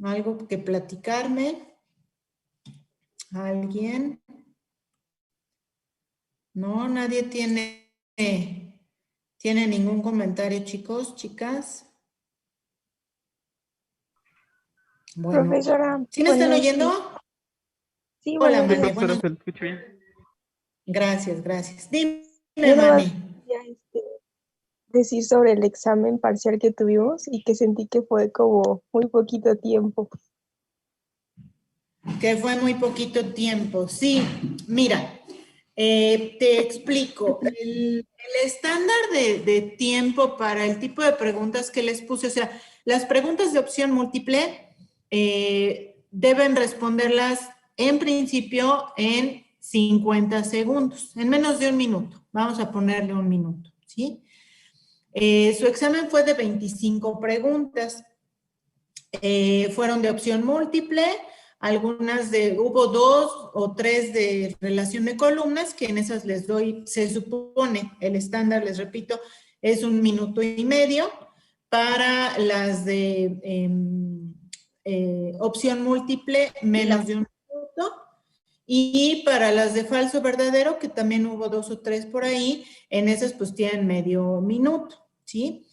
¿Algo que platicarme? ¿Alguien? No, nadie tiene ningún comentario, chicos, chicas. Bueno, Profesora, ¿sí me están buenos oyendo? días. Sí, Hola, buenos Mane. días. Bueno, Se lo escucho bien. gracias, gracias. Dime, Yo nomás Mane. quería decir sobre el examen parcial que tuvimos y que sentí que fue como muy poquito tiempo. Que fue muy poquito tiempo. Sí, mira, te explico. El estándar de tiempo para el tipo de preguntas que les puse, o sea, las preguntas de opción múltiple deben responderlas en principio en 50 segundos, en menos de un minuto. Vamos a ponerle un minuto, ¿sí? Su examen fue de 25 preguntas. Fueron de opción múltiple, hubo 2 o 3 de relación de columnas, que en esas les doy, se supone, el estándar, les repito, es 1 minuto y medio. Para las de opción múltiple, menos de 1 minuto. Y para las de falso verdadero, que también hubo 2 o 3 por ahí, en esas pues tienen medio minuto, ¿sí?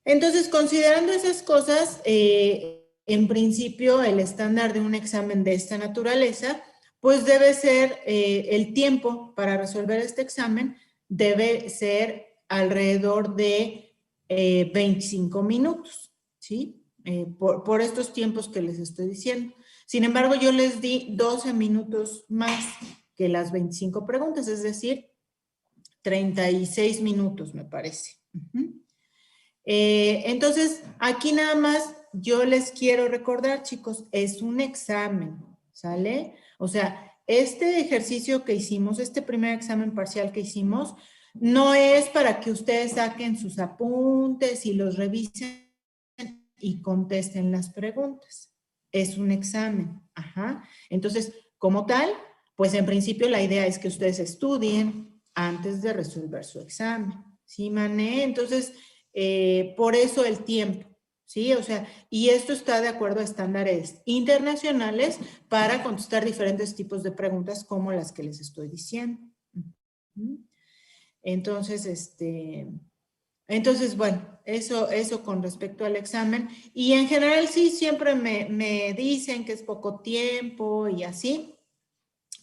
Entonces, considerando esas cosas, en principio el estándar de un examen de esta naturaleza, pues debe ser el tiempo para resolver este examen, debe ser alrededor de 25 minutos, ¿sí? Por estos tiempos que les estoy diciendo. Sin embargo, yo les di 12 minutos más que las 25 preguntas, es decir, 36 minutos, me parece. Entonces, aquí nada más yo les quiero recordar, chicos, es un examen, ¿sale? O sea, este ejercicio que hicimos, este primer examen parcial que hicimos, no es para que ustedes saquen sus apuntes y los revisen y contesten las preguntas. Es un examen, ajá. Entonces, como tal, pues en principio la idea es que ustedes estudien antes de resolver su examen. ¿Sí, Mané? Entonces, por eso el tiempo, ¿sí? O sea, y esto está de acuerdo a estándares internacionales para contestar diferentes tipos de preguntas como las que les estoy diciendo. Entonces, bueno, eso con respecto al examen. Y en general sí, siempre me dicen que es poco tiempo y así,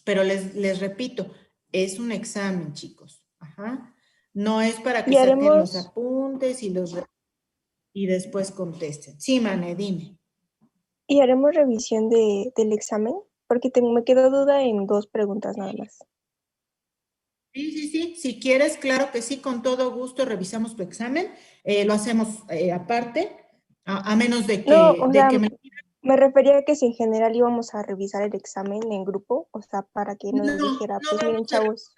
pero les repito, es un examen, chicos. Ajá. No es para que Y saquen los haremos, apuntes y después contesten. Sí, Mane, dime. y haremos revisión del examen, porque me quedó duda en 2 preguntas nada más. Sí, sí, sí. Si quieres, claro que sí, con todo gusto revisamos tu examen. Lo hacemos aparte, a menos de No, que, o de sea, que me... me refería a que si en general íbamos a revisar el examen en grupo, o sea, para que nos No, dijera, no pues miren, vamos a chavos.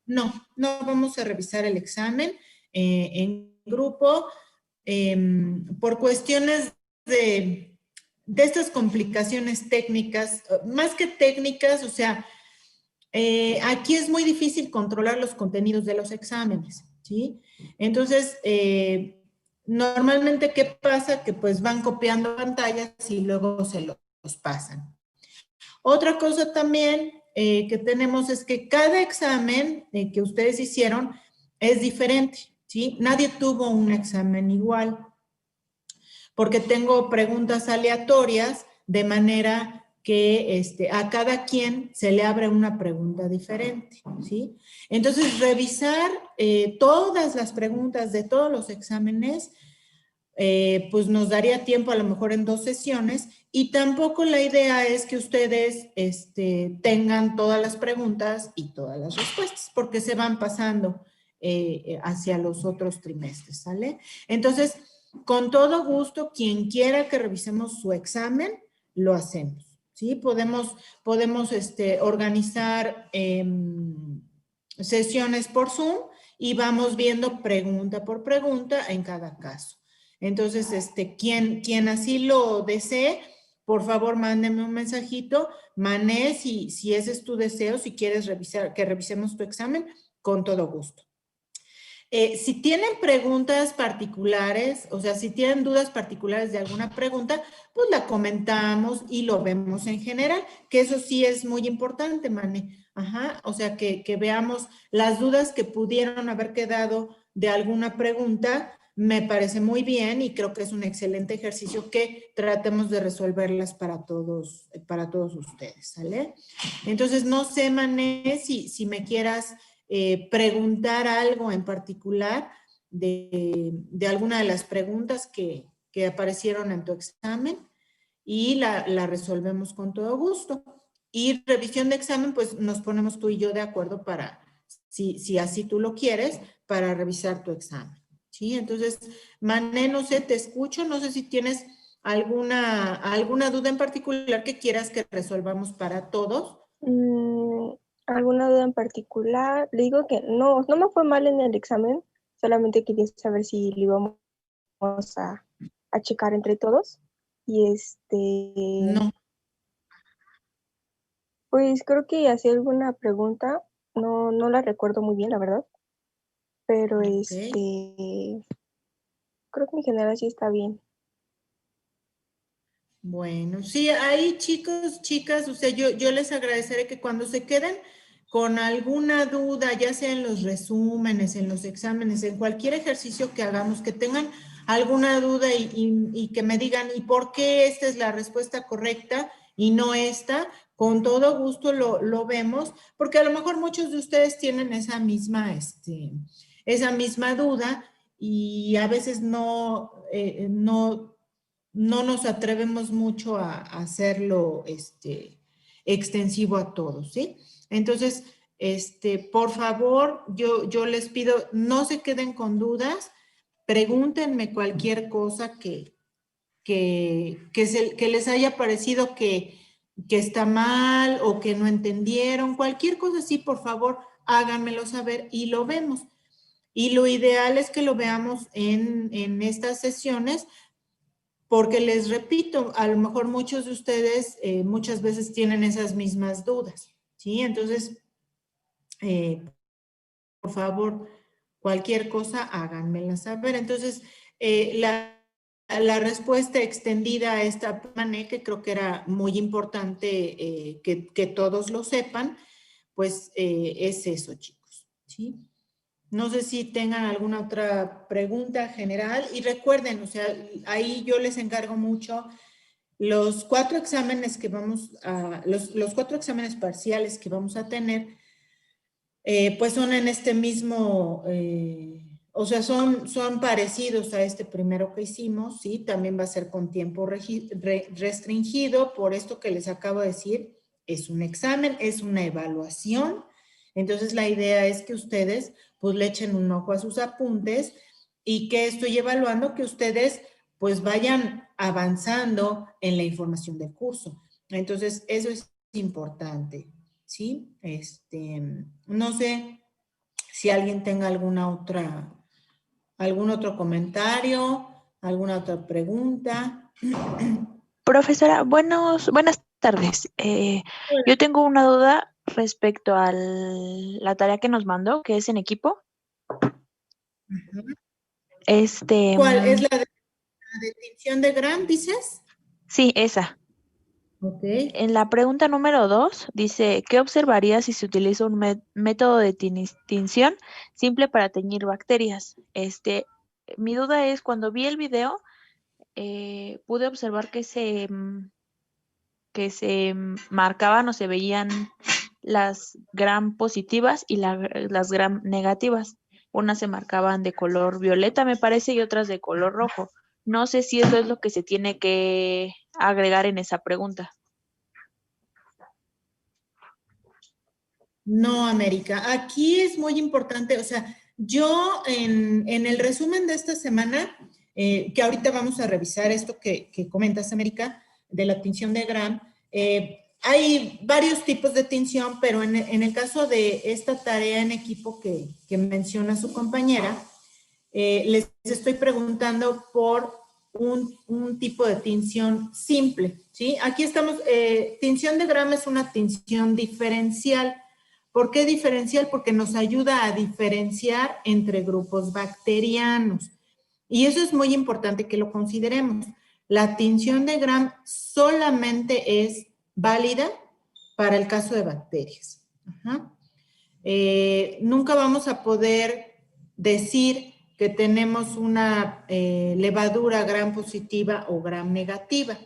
no vamos a revisar el examen en grupo por cuestiones de estas complicaciones técnicas, más que técnicas, o sea, aquí es muy difícil controlar los contenidos de los exámenes, ¿sí? Entonces, normalmente, ¿qué pasa? Que pues van copiando pantallas y luego se los pasan. Otra cosa también que tenemos es que cada examen que ustedes hicieron es diferente, ¿sí? Nadie tuvo un examen igual, porque tengo preguntas aleatorias de manera que a cada quien se le abre una pregunta diferente, ¿sí? Entonces, revisar todas las preguntas de todos los exámenes pues nos daría tiempo a lo mejor en 2 sesiones y tampoco la idea es que ustedes tengan todas las preguntas y todas las respuestas porque se van pasando hacia los otros trimestres, ¿sale? Entonces, con todo gusto, quien quiera que revisemos su examen, lo hacemos, ¿sí? Podemos organizar sesiones por Zoom y vamos viendo pregunta por pregunta en cada caso. Entonces, quien así lo desee, por favor, mándeme un mensajito. Mané, si ese es tu deseo, si quieres revisar, que revisemos tu examen, con todo gusto. Si tienen preguntas particulares, o sea, si tienen dudas particulares de alguna pregunta, pues la comentamos y lo vemos en general, que eso sí es muy importante, Mane. Ajá, o sea, que veamos las dudas que pudieron haber quedado de alguna pregunta, me parece muy bien y creo que es un excelente ejercicio que tratemos de resolverlas para todos ustedes, ¿sale? Entonces, no sé, Mane, si me quieras preguntar algo en particular de alguna de las preguntas que aparecieron en tu examen y la resolvemos con todo gusto. Y revisión de examen, pues nos ponemos tú y yo de acuerdo para, si así tú lo quieres, para revisar tu examen. ¿Sí? Entonces, Mané, no sé, te escucho, no sé si tienes alguna duda en particular que quieras que resolvamos para todos. ¿Alguna duda en particular? Le digo que no me fue mal en el examen, solamente quería saber si lo íbamos a, a checar entre todos. Y No. pues creo que hacía alguna pregunta, no la recuerdo muy bien, la verdad, pero Ok. creo que en general sí está bien. Bueno, sí, ahí chicos, chicas, o sea, yo les agradeceré que cuando se queden con alguna duda, ya sea en los resúmenes, en los exámenes, en cualquier ejercicio que hagamos, que tengan alguna duda y que me digan, ¿y por qué esta es la respuesta correcta y no esta? Con todo gusto lo vemos, porque a lo mejor muchos de ustedes tienen esa misma duda y a veces no nos atrevemos mucho a hacerlo extensivo a todos, ¿sí? Entonces, por favor, yo les pido, no se queden con dudas, pregúntenme cualquier cosa que les haya parecido que está mal o que no entendieron, cualquier cosa así, por favor, háganmelo saber y lo vemos. Y lo ideal es que lo veamos en estas sesiones porque les repito, a lo mejor muchos de ustedes muchas veces tienen esas mismas dudas, ¿sí? Entonces, eh, por favor, cualquier cosa háganmela saber. Entonces, la respuesta extendida a esta PANE, que creo que era muy importante que todos lo sepan, pues es eso, chicos, ¿sí? No sé si tengan alguna otra pregunta general y recuerden, o sea, ahí yo les encargo mucho los 4 exámenes que los 4 exámenes parciales que vamos a tener, pues son en este mismo, o sea, son parecidos a este primero que hicimos, ¿sí? También va a ser con tiempo restringido, por esto que les acabo de decir, es un examen, es una evaluación. Entonces, la idea es que ustedes, pues, le echen un ojo a sus apuntes y que estoy evaluando que ustedes, pues, vayan avanzando en la información del curso. Entonces, eso es importante. ¿Sí? No sé si alguien tenga algún otro comentario, alguna otra pregunta. Profesora, buenas tardes. Yo tengo una duda respecto a la tarea que nos mandó, que es en equipo. ¿Cuál es la de tinción de Gram, dices? Sí, esa. Ok. En la pregunta número 2 dice, ¿qué observaría si se utiliza un método de tinción simple para teñir bacterias? Mi duda es, cuando vi el video, pude observar que se marcaban o se veían las gram positivas y las gram negativas. Unas se marcaban de color violeta, me parece, y otras de color rojo. No sé si eso es lo que se tiene que agregar en esa pregunta. No, América. Aquí es muy importante, o sea, yo en el resumen de esta semana, que ahorita vamos a revisar esto que comentas, América, de la tinción de Gram, hay varios tipos de tinción, pero en el caso de esta tarea en equipo que menciona su compañera, les estoy preguntando por un tipo de tinción simple, ¿sí? Aquí estamos, tinción de Gram es una tinción diferencial. ¿Por qué diferencial? Porque nos ayuda a diferenciar entre grupos bacterianos. Y eso es muy importante que lo consideremos. La tinción de Gram solamente es válida para el caso de bacterias. Nunca vamos a poder decir que tenemos una levadura Gram positiva o Gram negativa.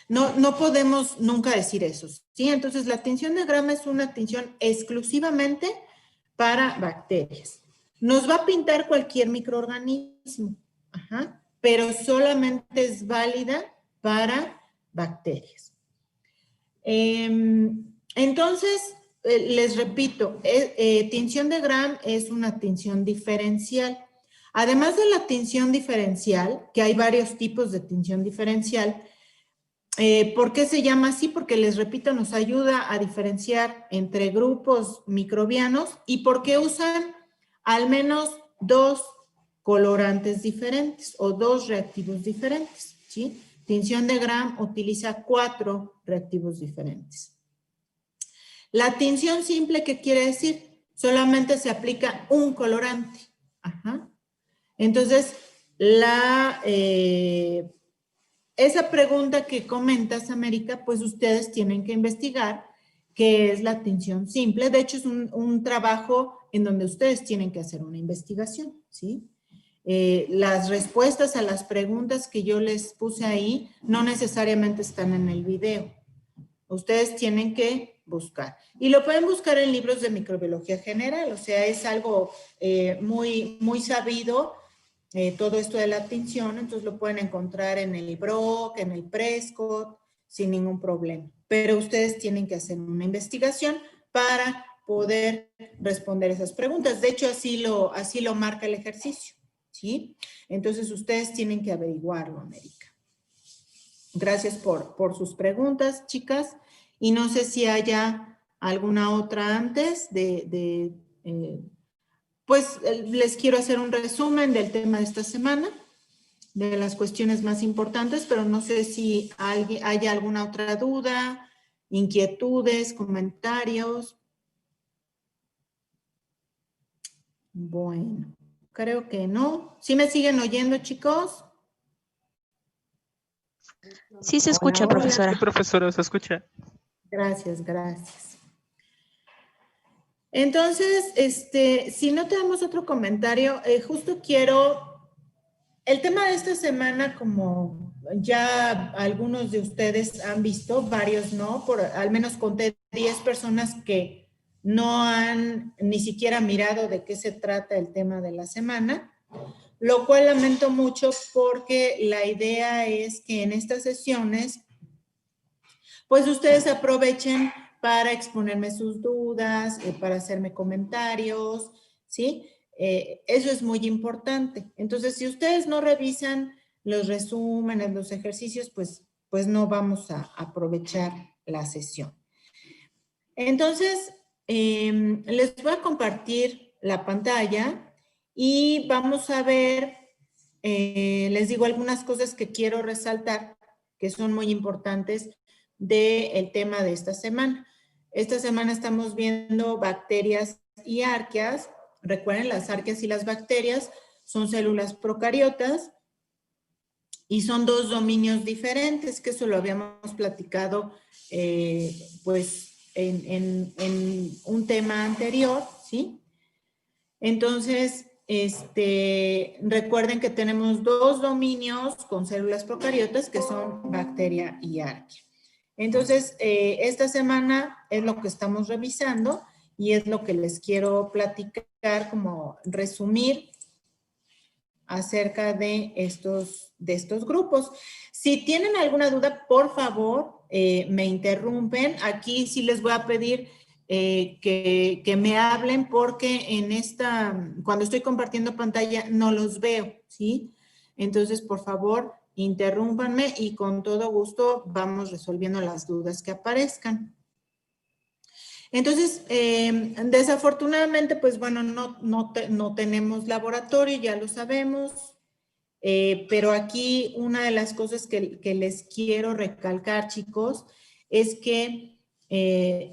No podemos nunca decir eso, ¿sí? Entonces, la tinción de Gram es una tinción exclusivamente para bacterias. Nos va a pintar cualquier microorganismo, pero solamente es válida para bacterias. Entonces, les repito, tinción de Gram es una tinción diferencial. Además de la tinción diferencial, que hay varios tipos de tinción diferencial, ¿por qué se llama así? Porque les repito, nos ayuda a diferenciar entre grupos microbianos y porque usan al menos 2 colorantes diferentes o 2 reactivos diferentes, ¿sí? Tinción de Gram utiliza 4 reactivos diferentes. La tinción simple, ¿qué quiere decir? Solamente se aplica un colorante. Entonces, esa pregunta que comentas, América, pues ustedes tienen que investigar qué es la tinción simple. De hecho, es un trabajo en donde ustedes tienen que hacer una investigación, ¿sí? Las respuestas a las preguntas que yo les puse ahí no necesariamente están en el video. Ustedes tienen que buscar. Y lo pueden buscar en libros de microbiología general, o sea, es algo muy sabido, todo esto de la tinción, entonces lo pueden encontrar en el Brock, en el Prescott, sin ningún problema. Pero ustedes tienen que hacer una investigación para poder responder esas preguntas. De hecho, así lo marca el ejercicio, ¿sí? Entonces, ustedes tienen que averiguarlo, América. Gracias por sus preguntas, chicas. Y no sé si haya alguna otra antes pues les quiero hacer un resumen del tema de esta semana, de las cuestiones más importantes, pero no sé si haya alguna otra duda, inquietudes, comentarios. Bueno, creo que no. ¿Sí me siguen oyendo, chicos? Sí se escucha, Hola, profesora. Sí, profesora, se escucha. Gracias, gracias. Entonces, si no tenemos otro comentario, justo el tema de esta semana, como ya algunos de ustedes han visto, varios no, al menos conté 10 personas que no han ni siquiera mirado de qué se trata el tema de la semana, lo cual lamento mucho porque la idea es que en estas sesiones, pues ustedes aprovechen para exponerme sus dudas, para hacerme comentarios, ¿sí? Eso es muy importante. Entonces, si ustedes no revisan los resúmenes, los ejercicios, pues no vamos a aprovechar la sesión. Entonces, les voy a compartir la pantalla y vamos a ver, les digo algunas cosas que quiero resaltar que son muy importantes del tema de esta semana. Esta semana estamos viendo bacterias y arqueas. Recuerden, las arqueas y las bacterias son células procariotas y son 2 dominios diferentes, que eso lo habíamos platicado pues en un tema anterior, ¿sí? Entonces, recuerden que tenemos 2 dominios con células procariotas que son bacteria y arquea. Entonces, esta semana es lo que estamos revisando y es lo que les quiero platicar, como resumir acerca de estos grupos. Si tienen alguna duda, por favor, me interrumpen. Aquí sí les voy a pedir que me hablen porque cuando estoy compartiendo pantalla no los veo, ¿sí? Entonces, por favor, interrúmpanme y con todo gusto vamos resolviendo las dudas que aparezcan. Entonces, desafortunadamente, pues bueno, no tenemos laboratorio, ya lo sabemos. pero aquí una de las cosas que les quiero recalcar, chicos, es que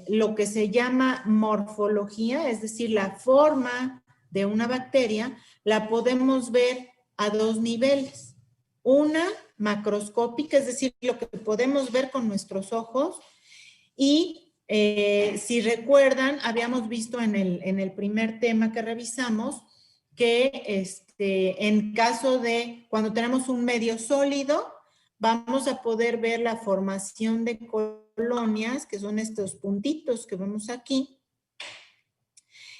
lo que se llama morfología, es decir, la forma de una bacteria, la podemos ver a dos niveles. Una macroscópica, es decir, lo que podemos ver con nuestros ojos, y si recuerdan, habíamos visto en el primer tema que revisamos que en caso de cuando tenemos un medio sólido, vamos a poder ver la formación de colonias, que son estos puntitos que vemos aquí,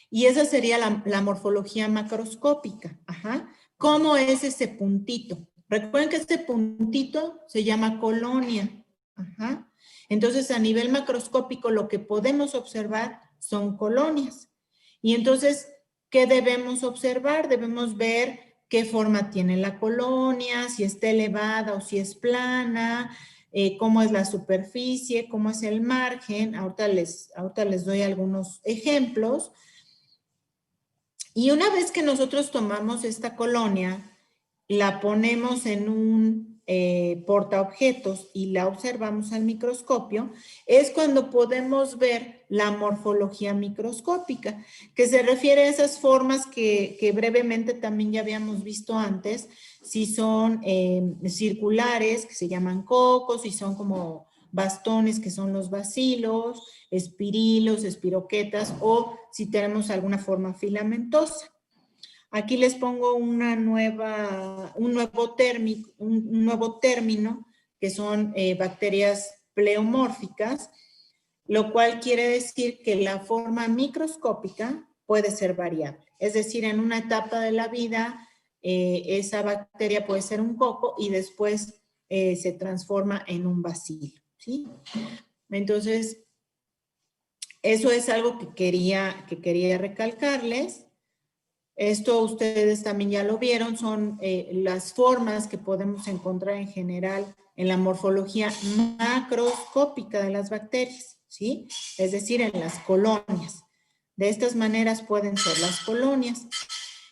y esa sería la morfología macroscópica. Ajá. ¿Cómo es ese puntito? Recuerden que este puntito se llama colonia. Ajá. Entonces, a nivel macroscópico, lo que podemos observar son colonias. Y entonces, ¿qué debemos observar? Debemos ver qué forma tiene la colonia, si está elevada o si es plana, cómo es la superficie, cómo es el margen. Ahorita les doy algunos ejemplos. Y una vez que nosotros tomamos esta colonia, la ponemos en un portaobjetos y la observamos al microscopio, es cuando podemos ver la morfología microscópica, que se refiere a esas formas que brevemente también ya habíamos visto antes, si son circulares, que se llaman cocos, si son como bastones, que son los bacilos, espirilos, espiroquetas, o si tenemos alguna forma filamentosa. Aquí les pongo un nuevo término, que son bacterias pleomórficas, lo cual quiere decir que la forma microscópica puede ser variable. Es decir, en una etapa de la vida, esa bacteria puede ser un coco y después se transforma en un bacilo, ¿sí? Entonces, eso es algo que quería recalcarles. Esto ustedes también ya lo vieron, son las formas que podemos encontrar en general en la morfología macroscópica de las bacterias, ¿sí? Es decir, en las colonias. De estas maneras pueden ser las colonias.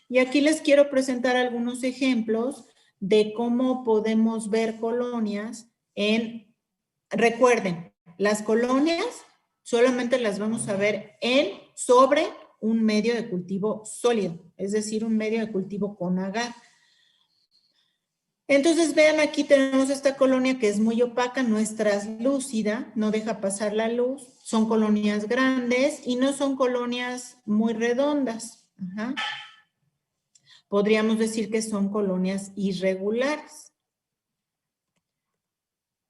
Y aquí les quiero presentar algunos ejemplos de cómo podemos ver colonias recuerden, las colonias solamente las vamos a ver sobre un medio de cultivo sólido, es decir, un medio de cultivo con agar. Entonces, vean, aquí tenemos esta colonia que es muy opaca, no es translúcida, no deja pasar la luz, son colonias grandes y no son colonias muy redondas. Ajá. Podríamos decir que son colonias irregulares.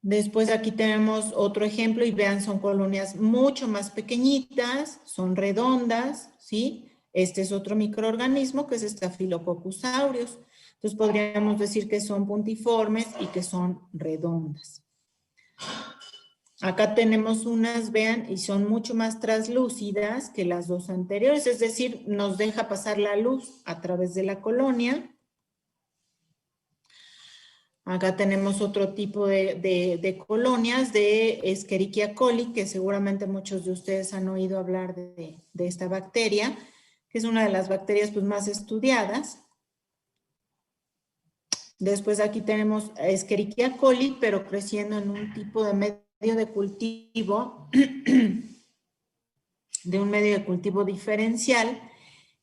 Después aquí tenemos otro ejemplo y vean, son colonias mucho más pequeñitas, son redondas, ¿sí? Este es otro microorganismo que es Staphylococcus aureus. Entonces podríamos decir que son puntiformes y que son redondas. Acá tenemos unas, vean, y son mucho más translúcidas que las dos anteriores, es decir, nos deja pasar la luz a través de la colonia. Acá tenemos otro tipo de colonias de Escherichia coli, que seguramente muchos de ustedes han oído hablar de esta bacteria, que es una de las bacterias pues, más estudiadas. Después aquí tenemos Escherichia coli, pero creciendo en un tipo de medio de cultivo, de un medio de cultivo diferencial,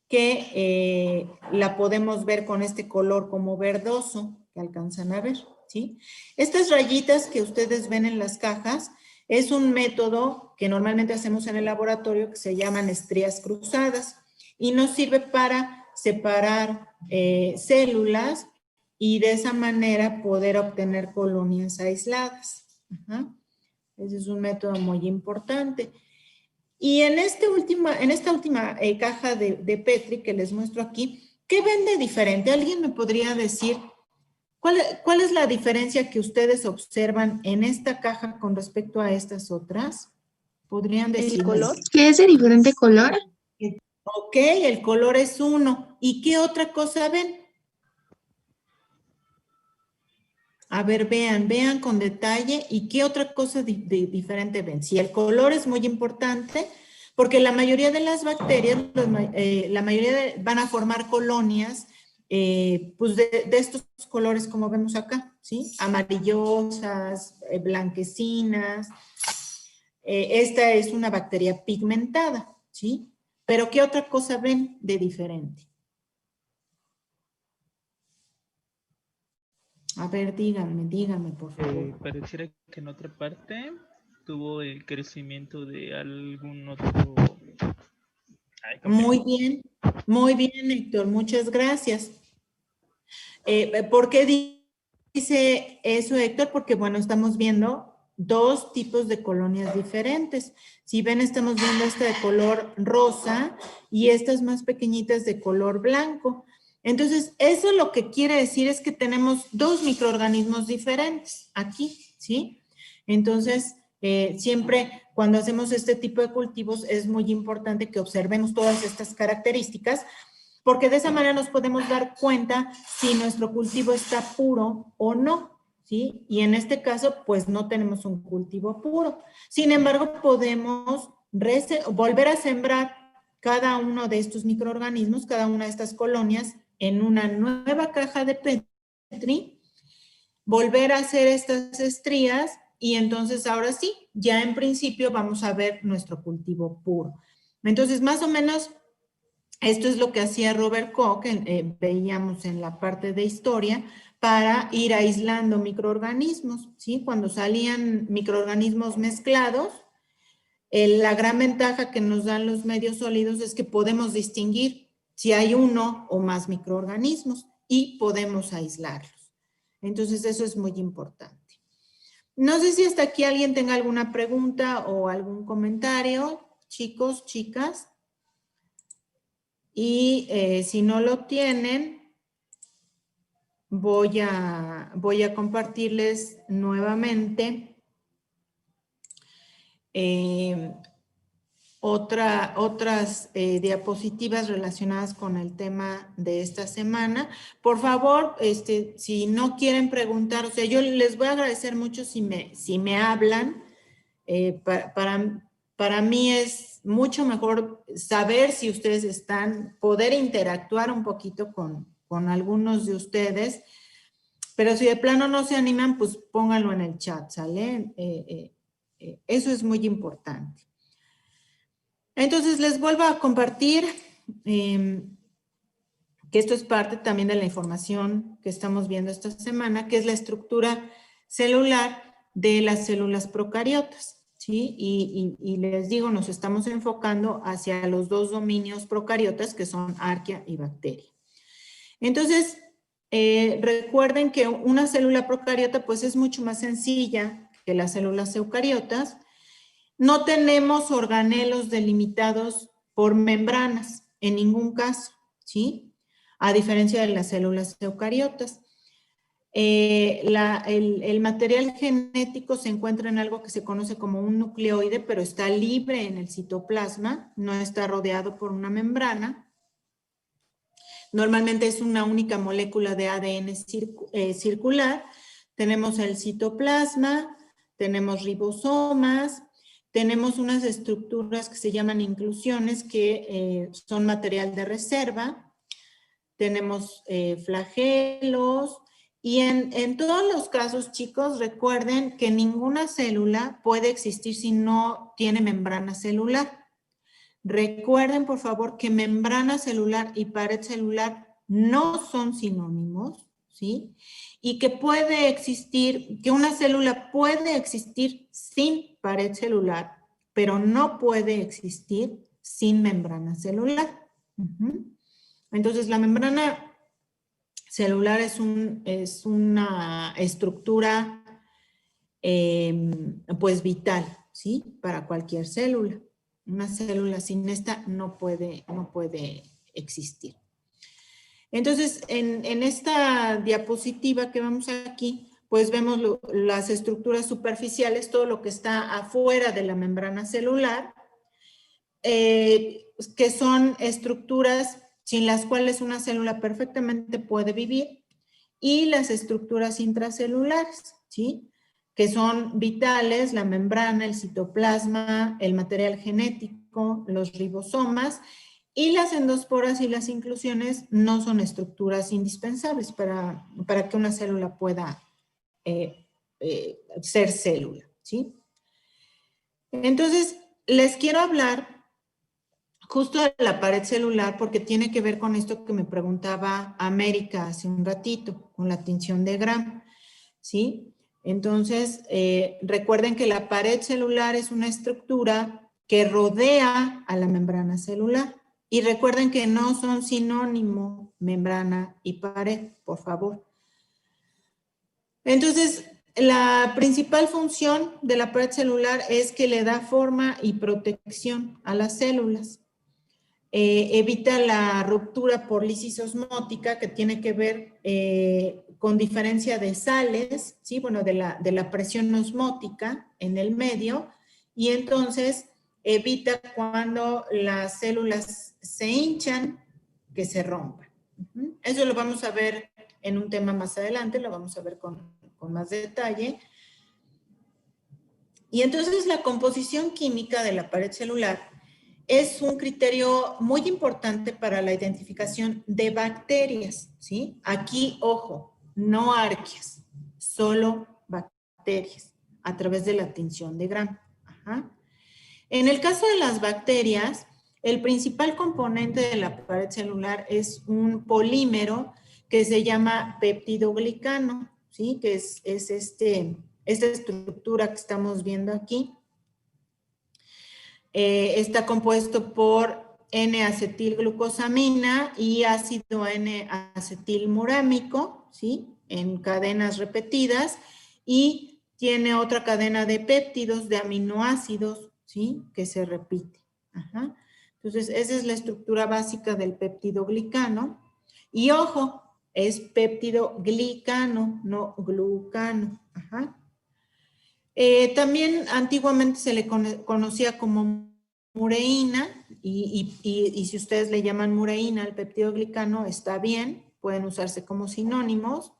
que la podemos ver con este color como verdoso, que alcanzan a ver, ¿sí? Estas rayitas que ustedes ven en las cajas es un método que normalmente hacemos en el laboratorio que se llaman estrías cruzadas y nos sirve para separar células y de esa manera poder obtener colonias aisladas. Ajá. Ese es un método muy importante. Y en esta última caja de Petri que les muestro aquí, ¿qué ven de diferente? ¿Alguien me podría decir cuál es la diferencia que ustedes observan en esta caja con respecto a estas otras? ¿Podrían decir? ¿El color? ¿Qué es de diferente color? Ok, el color es uno. ¿Y qué otra cosa ven? A ver, vean con detalle y qué otra cosa diferente ven. Si el color es muy importante, porque la mayoría de las bacterias, van a formar colonias pues de estos colores como vemos acá, ¿sí? Amarillosas, blanquecinas. Esta es una bacteria pigmentada, ¿sí? Pero ¿qué otra cosa ven de diferente? A ver, díganme, por favor. Pareciera que en otra parte tuvo el crecimiento de algún otro... Muy bien, Héctor, muchas gracias. ¿Por qué dice eso, Héctor? Porque, bueno, estamos viendo dos tipos de colonias diferentes. Si ven, estamos viendo esta de color rosa y estas más pequeñitas de color blanco. Entonces, eso lo que quiere decir es que tenemos dos microorganismos diferentes aquí, ¿sí? Entonces, siempre cuando hacemos este tipo de cultivos es muy importante que observemos todas estas características, porque de esa manera nos podemos dar cuenta si nuestro cultivo está puro o no, ¿sí? Y en este caso, pues no tenemos un cultivo puro. Sin embargo, podemos volver a sembrar cada uno de estos microorganismos, cada una de estas colonias, en una nueva caja de Petri, volver a hacer estas estrías y entonces ahora sí, ya en principio vamos a ver nuestro cultivo puro. Entonces, más o menos, esto es lo que hacía Robert Koch, veíamos en la parte de historia, para ir aislando microorganismos, ¿sí? Cuando salían microorganismos mezclados, la gran ventaja que nos dan los medios sólidos es que podemos distinguir si hay uno o más microorganismos y podemos aislarlos. Entonces, eso es muy importante. No sé si hasta aquí alguien tenga alguna pregunta o algún comentario, chicos, chicas. Y si no lo tienen, voy a compartirles nuevamente otras diapositivas relacionadas con el tema de esta semana. Por favor, si no quieren preguntar, o sea, yo les voy a agradecer mucho si me hablan. Para mí es mucho mejor saber si ustedes poder interactuar un poquito con algunos de ustedes, pero si de plano no se animan, pues pónganlo en el chat, ¿sale? Eso es muy importante. Entonces, les vuelvo a compartir que esto es parte también de la información que estamos viendo esta semana, que es la estructura celular de las células procariotas, ¿sí? Y les digo, nos estamos enfocando hacia los dos dominios procariotas, que son arquea y bacteria. Entonces, recuerden que una célula procariota, pues, es mucho más sencilla que las células eucariotas. No tenemos organelos delimitados por membranas, en ningún caso, ¿sí? A diferencia de las células eucariotas. El material genético se encuentra en algo que se conoce como un nucleoide, pero está libre en el citoplasma, no está rodeado por una membrana. Normalmente es una única molécula de ADN circular. Tenemos el citoplasma, tenemos ribosomas, tenemos unas estructuras que se llaman inclusiones, que son material de reserva. Tenemos flagelos. Y en todos los casos, chicos, recuerden que ninguna célula puede existir si no tiene membrana celular. Recuerden, por favor, que membrana celular y pared celular no son sinónimos, ¿sí? Y que puede existir, que una célula puede existir sin pared celular, pero no puede existir sin membrana celular. Entonces, la membrana celular es una estructura, pues, vital, ¿sí? Para cualquier célula. Una célula sin esta no puede existir. Entonces, en esta diapositiva que vemos aquí, pues vemos las estructuras superficiales, todo lo que está afuera de la membrana celular, que son estructuras sin las cuales una célula perfectamente puede vivir, y las estructuras intracelulares, ¿sí? Que son vitales, la membrana, el citoplasma, el material genético, los ribosomas, Y las endosporas y las inclusiones no son estructuras indispensables para que una célula pueda ser célula, ¿sí? Entonces, les quiero hablar justo de la pared celular porque tiene que ver con esto que me preguntaba América hace un ratito, con la tinción de Gram, ¿sí? Entonces, recuerden que la pared celular es una estructura que rodea a la membrana celular. Y recuerden que no son sinónimo membrana y pared, por favor. Entonces, la principal función de la pared celular es que le da forma y protección a las células. Evita la ruptura por lisis osmótica, que tiene que ver con diferencia de sales, ¿sí? Bueno, de la presión osmótica en el medio, y entonces evita cuando las células se hinchan que se rompan. Eso lo vamos a ver en un tema más adelante, lo vamos a ver con más detalle. Y entonces la composición química de la pared celular es un criterio muy importante para la identificación de bacterias, ¿sí? Aquí, ojo, no arqueas, solo bacterias a través de la tinción de Gram. Ajá. En el caso de las bacterias, el principal componente de la pared celular es un polímero que se llama peptidoglicano, ¿sí? Que es esta estructura que estamos viendo aquí. Está compuesto por N-acetilglucosamina y ácido N-acetilmurámico, ¿sí? En cadenas repetidas, y tiene otra cadena de péptidos, de aminoácidos, ¿sí? Que se repite. Ajá. Entonces, esa es la estructura básica del peptidoglicano. Y ojo, es peptidoglicano, no glucano. Ajá. También antiguamente se le conocía como mureína, y si ustedes le llaman mureína al peptidoglicano, está bien, pueden usarse como sinónimos.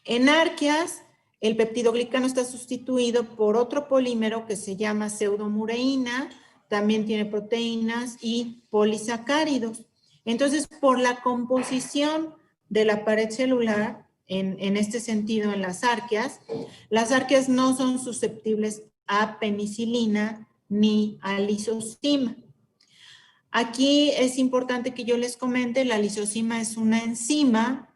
En arqueas, el peptidoglicano está sustituido por otro polímero que se llama pseudomureína, también tiene proteínas y polisacáridos. Entonces, por la composición de la pared celular, en este sentido, en las arqueas no son susceptibles a penicilina ni a lisozima. Aquí es importante que yo les comente, la lisozima es una enzima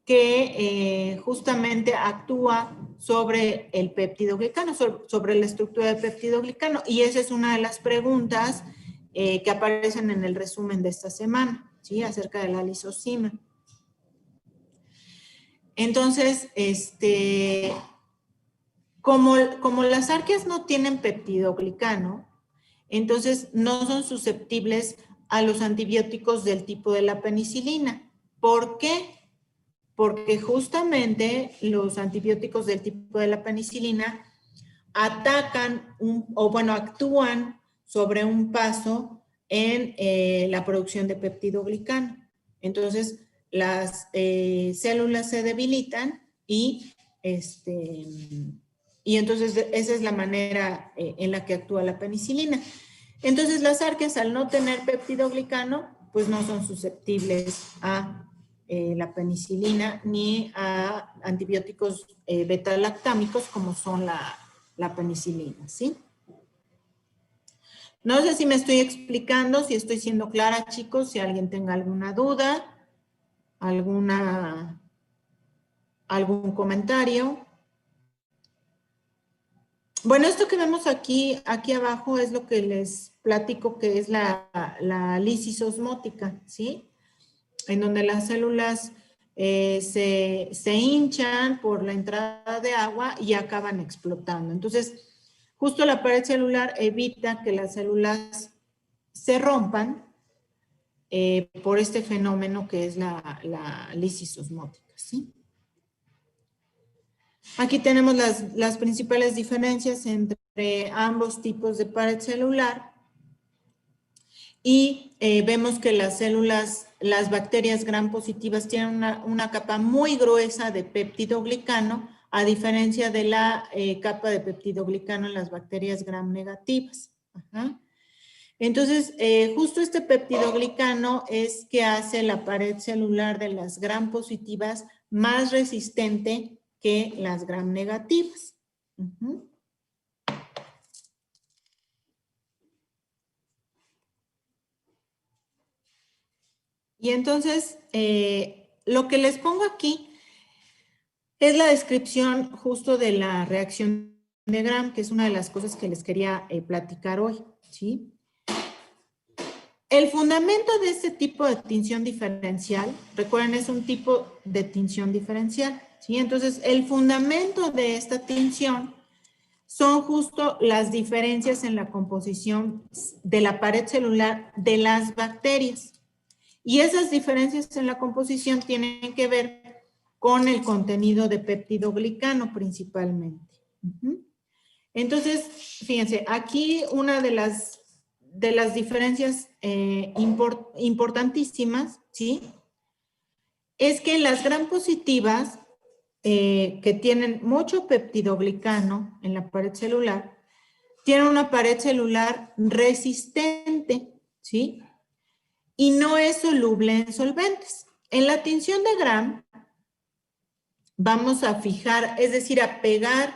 que justamente actúa sobre el peptidoglicano, sobre la estructura del peptidoglicano, y esa es una de las preguntas que aparecen en el resumen de esta semana, ¿sí? Acerca de la lisozima. Entonces, como las arqueas no tienen peptidoglicano, entonces no son susceptibles a los antibióticos del tipo de la penicilina. ¿Por qué? Porque justamente los antibióticos del tipo de la penicilina atacan actúan sobre un paso en la producción de peptidoglicano. Entonces, las células se debilitan y entonces esa es la manera en la que actúa la penicilina. Entonces, las arqueas, al no tener peptidoglicano, pues no son susceptibles a la penicilina ni a antibióticos beta-lactámicos como son la penicilina, ¿sí? No sé si me estoy explicando, si estoy siendo clara, chicos, si alguien tenga alguna duda, algún comentario. Bueno, esto que vemos aquí abajo es lo que les platico que es la lisis osmótica, ¿sí? En donde las células se hinchan por la entrada de agua y acaban explotando. Entonces, justo la pared celular evita que las células se rompan por este fenómeno que es la lisis osmótica, ¿sí? Aquí tenemos las principales diferencias entre ambos tipos de pared celular y vemos que las bacterias gram positivas tienen una capa muy gruesa de peptidoglicano, a diferencia de la capa de peptidoglicano en las bacterias gram negativas. Ajá. Entonces, justo este peptidoglicano es que hace la pared celular de las gram positivas más resistente que las gram negativas. Uh-huh. Y entonces, lo que les pongo aquí es la descripción justo de la reacción de Gram, que es una de las cosas que les quería platicar hoy, ¿sí? El fundamento de este tipo de tinción diferencial, recuerden, es un tipo de tinción diferencial, ¿sí? Entonces, el fundamento de esta tinción son justo las diferencias en la composición de la pared celular de las bacterias. Y esas diferencias en la composición tienen que ver con el contenido de peptidoglicano principalmente. Entonces, fíjense, aquí una de las diferencias importantísimas, ¿sí? Es que las gram positivas que tienen mucho peptidoglicano en la pared celular, tienen una pared celular resistente, ¿sí? Y no es soluble en solventes. En la tinción de Gram vamos a fijar, es decir, a pegar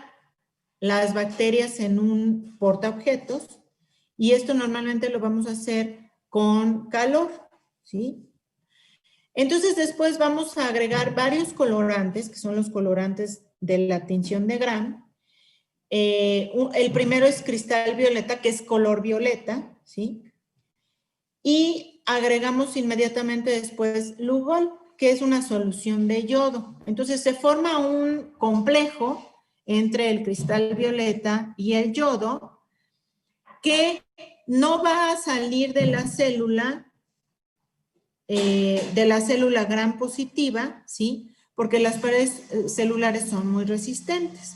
las bacterias en un portaobjetos, y esto normalmente lo vamos a hacer con calor, ¿sí? Entonces después vamos a agregar varios colorantes, que son los colorantes de la tinción de Gram. El primero es cristal violeta, que es color violeta, ¿sí? Y agregamos inmediatamente después Lugol, que es una solución de yodo. Entonces se forma un complejo entre el cristal violeta y el yodo que no va a salir de la célula gram positiva, ¿sí? Porque las paredes celulares son muy resistentes.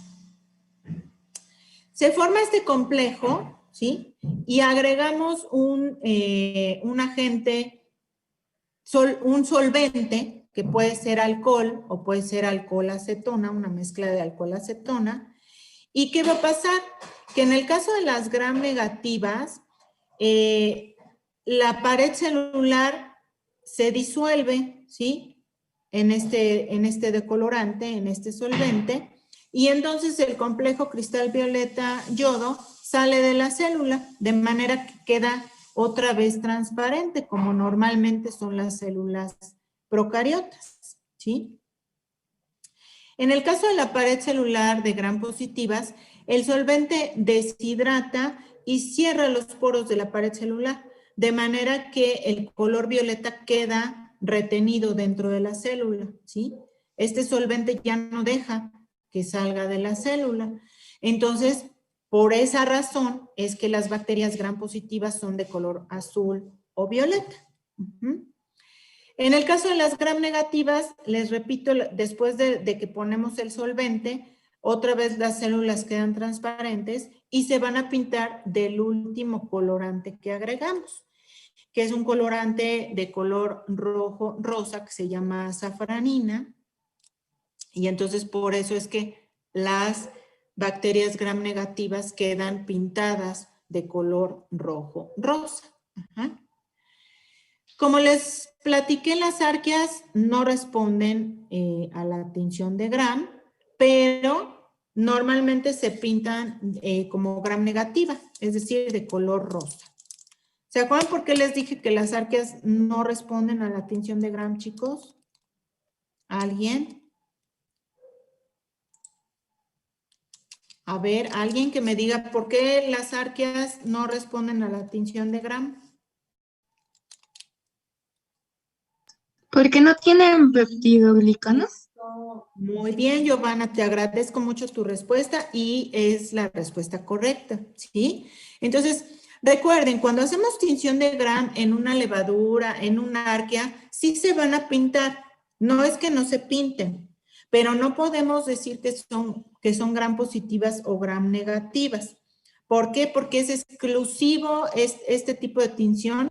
Se forma este complejo, ¿sí? Y agregamos un agente, un solvente, que puede ser alcohol o puede ser alcohol-acetona, una mezcla de alcohol-acetona. ¿Y qué va a pasar? Que en el caso de las gram negativas, la pared celular se disuelve, ¿sí? En este decolorante, en este solvente, y entonces el complejo cristal violeta yodo sale de la célula, de manera que queda otra vez transparente, como normalmente son las células procariotas, ¿sí? En el caso de la pared celular de gram positivas, el solvente deshidrata y cierra los poros de la pared celular, de manera que el color violeta queda retenido dentro de la célula, ¿sí? Este solvente ya no deja que salga de la célula. Entonces, por esa razón es que las bacterias gram positivas son de color azul o violeta. En el caso de las gram negativas, les repito, después de que ponemos el solvente, otra vez las células quedan transparentes y se van a pintar del último colorante que agregamos, que es un colorante de color rojo, rosa, que se llama azafranina. Y entonces por eso es que las bacterias gram negativas quedan pintadas de color rojo, rosa. Ajá. Como les platiqué, las arqueas no responden a la tinción de gram, pero normalmente se pintan como gram negativa, es decir, de color rosa. ¿Se acuerdan por qué les dije que las arqueas no responden a la tinción de gram, chicos? ¿Alguien? A ver, alguien que me diga por qué las arqueas no responden a la tinción de gram. ¿Porque no tienen peptidoglicano? Muy bien, Giovanna, te agradezco mucho tu respuesta y es la respuesta correcta, ¿sí? Entonces, recuerden, cuando hacemos tinción de gram en una levadura, en una arquea, sí se van a pintar. No es que no se pinten, pero no podemos decir que son gram positivas o gram negativas. ¿Por qué? Porque es exclusivo este tipo de tinción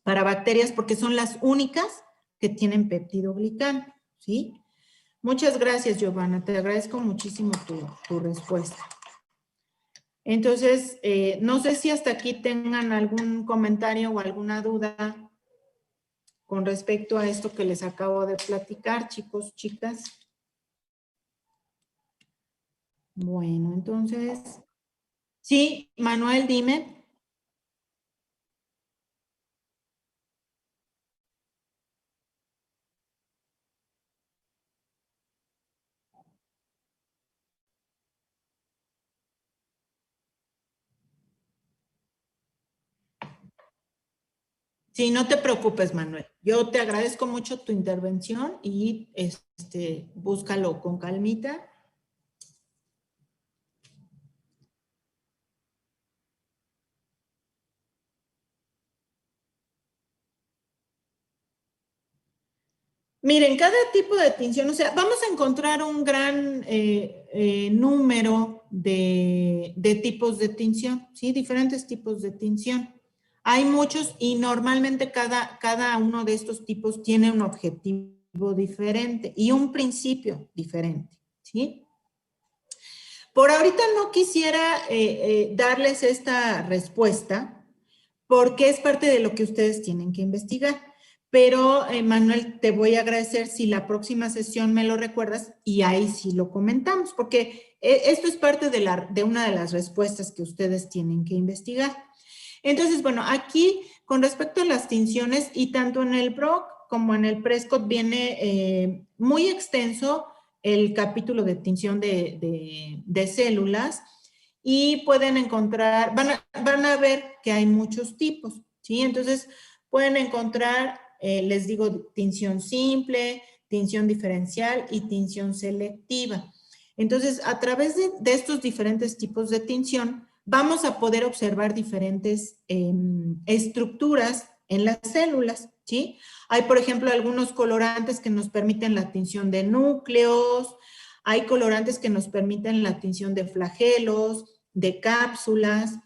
para bacterias porque son las únicas que tienen peptidoglicano, ¿sí? Muchas gracias, Giovanna. Te agradezco muchísimo tu respuesta. Entonces, no sé si hasta aquí tengan algún comentario o alguna duda con respecto a esto que les acabo de platicar, chicos, chicas. Bueno, entonces, sí, Manuel, dime. Sí, no te preocupes, Manuel. Yo te agradezco mucho tu intervención y búscalo con calmita. Miren, cada tipo de tinción, o sea, vamos a encontrar un gran número de tipos de tinción, ¿sí? Diferentes tipos de tinción. Hay muchos y normalmente cada uno de estos tipos tiene un objetivo diferente y un principio diferente, ¿sí? Por ahorita no quisiera darles esta respuesta porque es parte de lo que ustedes tienen que investigar. Pero, Manuel, te voy a agradecer si la próxima sesión me lo recuerdas y ahí sí lo comentamos, porque esto es parte de una de las respuestas que ustedes tienen que investigar. Entonces, bueno, aquí con respecto a las tinciones y tanto en el Brock como en el Prescott viene muy extenso el capítulo de tinción de células y pueden encontrar, van a ver que hay muchos tipos, ¿sí? Entonces, pueden encontrar, les digo, tinción simple, tinción diferencial y tinción selectiva. Entonces, a través de estos diferentes tipos de tinción, vamos a poder observar diferentes estructuras en las células, ¿sí? Hay, por ejemplo, algunos colorantes que nos permiten la tinción de núcleos, hay colorantes que nos permiten la tinción de flagelos, de cápsulas.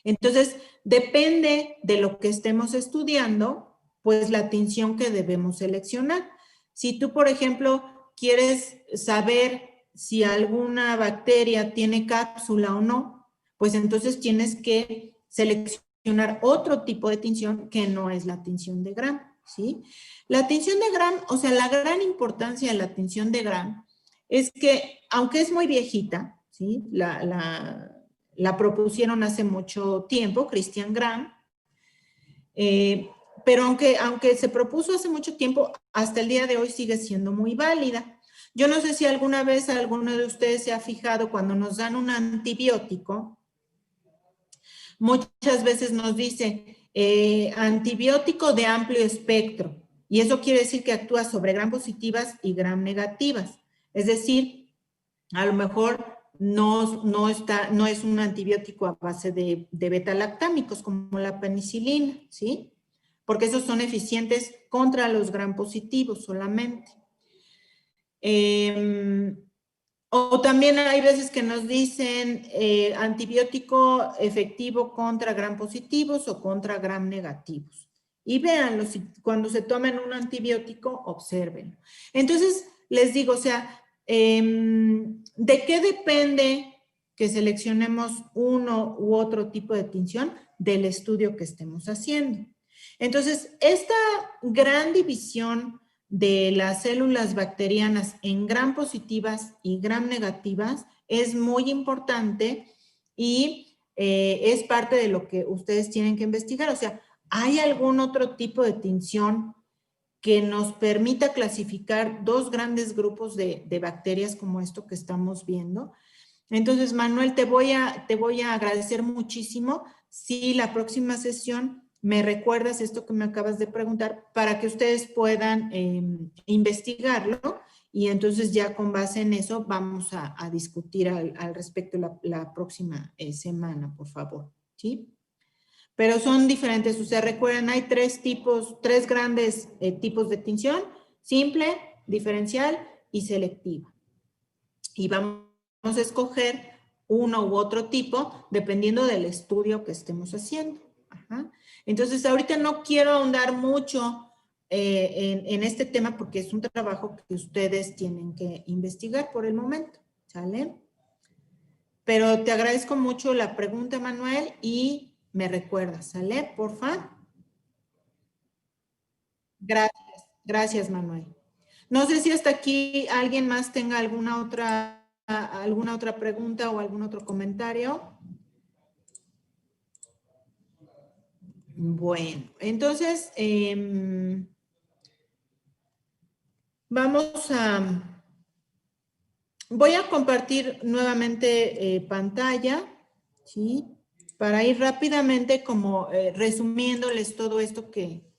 Entonces, depende de lo que estemos estudiando, pues la tinción que debemos seleccionar. Si tú, por ejemplo, quieres saber si alguna bacteria tiene cápsula o no, pues entonces tienes que seleccionar otro tipo de tinción que no es la tinción de Gram, ¿sí? La tinción de Gram, o sea, la gran importancia de la tinción de Gram es que, aunque es muy viejita, ¿sí? La propusieron hace mucho tiempo, Christian Gram, pero aunque se propuso hace mucho tiempo, hasta el día de hoy sigue siendo muy válida. Yo no sé si alguna vez alguno de ustedes se ha fijado cuando nos dan un antibiótico, muchas veces nos dice antibiótico de amplio espectro, y eso quiere decir que actúa sobre gram positivas y gram negativas. Es decir, a lo mejor no es un antibiótico a base de beta-lactámicos como la penicilina, ¿sí? Porque esos son eficientes contra los gram positivos solamente. O también hay veces que nos dicen antibiótico efectivo contra gram positivos o contra gram negativos. Y véanlo, cuando se tomen un antibiótico, obsérvenlo. Entonces, les digo, o sea, ¿de qué depende que seleccionemos uno u otro tipo de tinción? Del estudio que estemos haciendo. Entonces, esta gran división de las células bacterianas en gram positivas y gram negativas es muy importante y es parte de lo que ustedes tienen que investigar. O sea, ¿hay algún otro tipo de tinción que nos permita clasificar dos grandes grupos de bacterias como esto que estamos viendo? Entonces, Manuel, te voy a agradecer muchísimo si la próxima sesión me recuerdas esto que me acabas de preguntar para que ustedes puedan investigarlo y entonces ya con base en eso vamos a discutir al respecto la próxima semana, por favor, ¿sí? Pero son diferentes, o sea, recuerden, hay tres grandes tipos de tinción: simple, diferencial y selectiva. Y vamos a escoger uno u otro tipo dependiendo del estudio que estemos haciendo. Ajá. Entonces, ahorita no quiero ahondar mucho en este tema porque es un trabajo que ustedes tienen que investigar por el momento, ¿sale? Pero te agradezco mucho la pregunta, Manuel, y me recuerdas, ¿sale? Porfa. Gracias, Manuel. No sé si hasta aquí alguien más tenga alguna otra pregunta o algún otro comentario. Bueno, entonces voy a compartir nuevamente pantalla, ¿sí? Para ir rápidamente como resumiéndoles todo esto que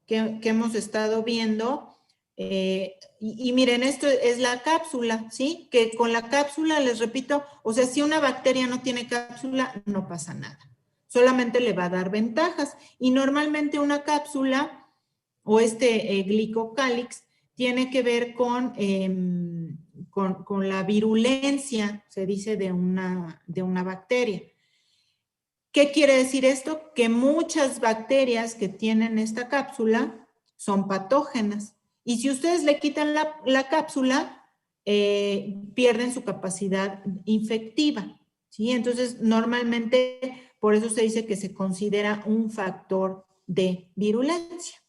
hemos estado viendo. Y miren, esto es la cápsula, ¿sí? Que con la cápsula, les repito, o sea, si una bacteria no tiene cápsula, no pasa nada. Solamente le va a dar ventajas. Y normalmente una cápsula o glicocálix tiene que ver con la virulencia, se dice, de una bacteria. ¿Qué quiere decir esto? Que muchas bacterias que tienen esta cápsula son patógenas. Y si ustedes le quitan la cápsula, pierden su capacidad infectiva, ¿sí? Entonces, normalmente, por eso se dice que se considera un factor de virulencia.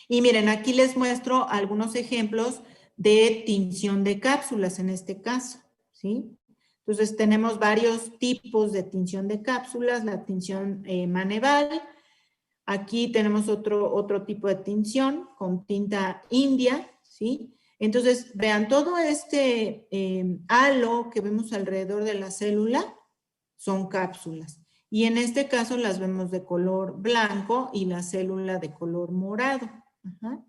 Y miren, aquí les muestro algunos ejemplos de tinción de cápsulas en este caso, ¿sí? Entonces, tenemos varios tipos de tinción de cápsulas, la tinción Maneval. Aquí tenemos otro tipo de tinción con tinta india, ¿sí? Entonces, vean, todo este halo que vemos alrededor de la célula son cápsulas. Y en este caso las vemos de color blanco y la célula de color morado. Ajá.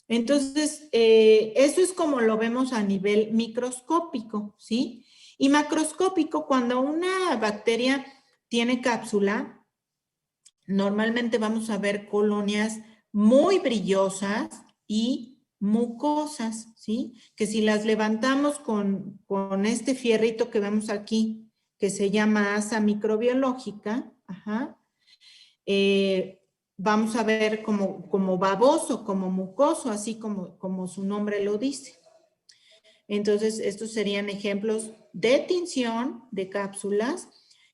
Entonces, eso es como lo vemos a nivel microscópico, ¿sí? Y macroscópico, cuando una bacteria tiene cápsula, normalmente vamos a ver colonias muy brillosas y mucosas, ¿sí? Que si las levantamos con este fierrito que vemos aquí, que se llama asa microbiológica, ajá, vamos a ver como baboso, como mucoso, así como su nombre lo dice. Entonces, estos serían ejemplos de tinción de cápsulas,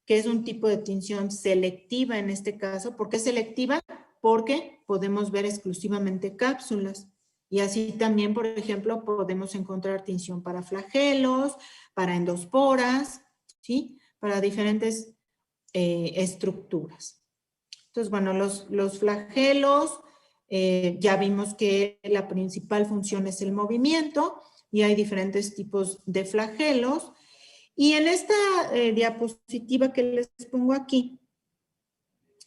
que es un tipo de tinción selectiva en este caso. ¿Por qué selectiva? Porque podemos ver exclusivamente cápsulas. Y así también, por ejemplo, podemos encontrar tinción para flagelos, para endosporas, ¿sí? Para diferentes estructuras. Entonces, bueno, los flagelos, ya vimos que la principal función es el movimiento y hay diferentes tipos de flagelos. Y en esta diapositiva que les pongo aquí,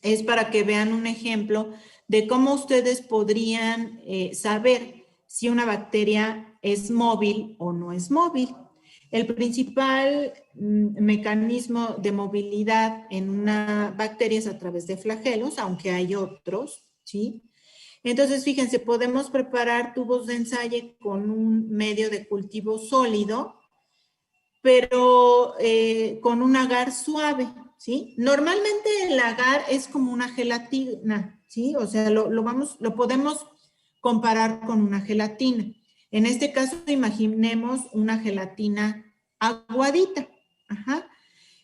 es para que vean un ejemplo de cómo ustedes podrían saber si una bacteria es móvil o no es móvil. El principal mecanismo de movilidad en una bacteria es a través de flagelos, aunque hay otros, ¿sí? Entonces, fíjense, podemos preparar tubos de ensayo con un medio de cultivo sólido, pero con un agar suave, ¿sí? Normalmente el agar es como una gelatina, ¿sí? O sea, lo podemos comparar con una gelatina. En este caso, imaginemos una gelatina aguadita. Ajá.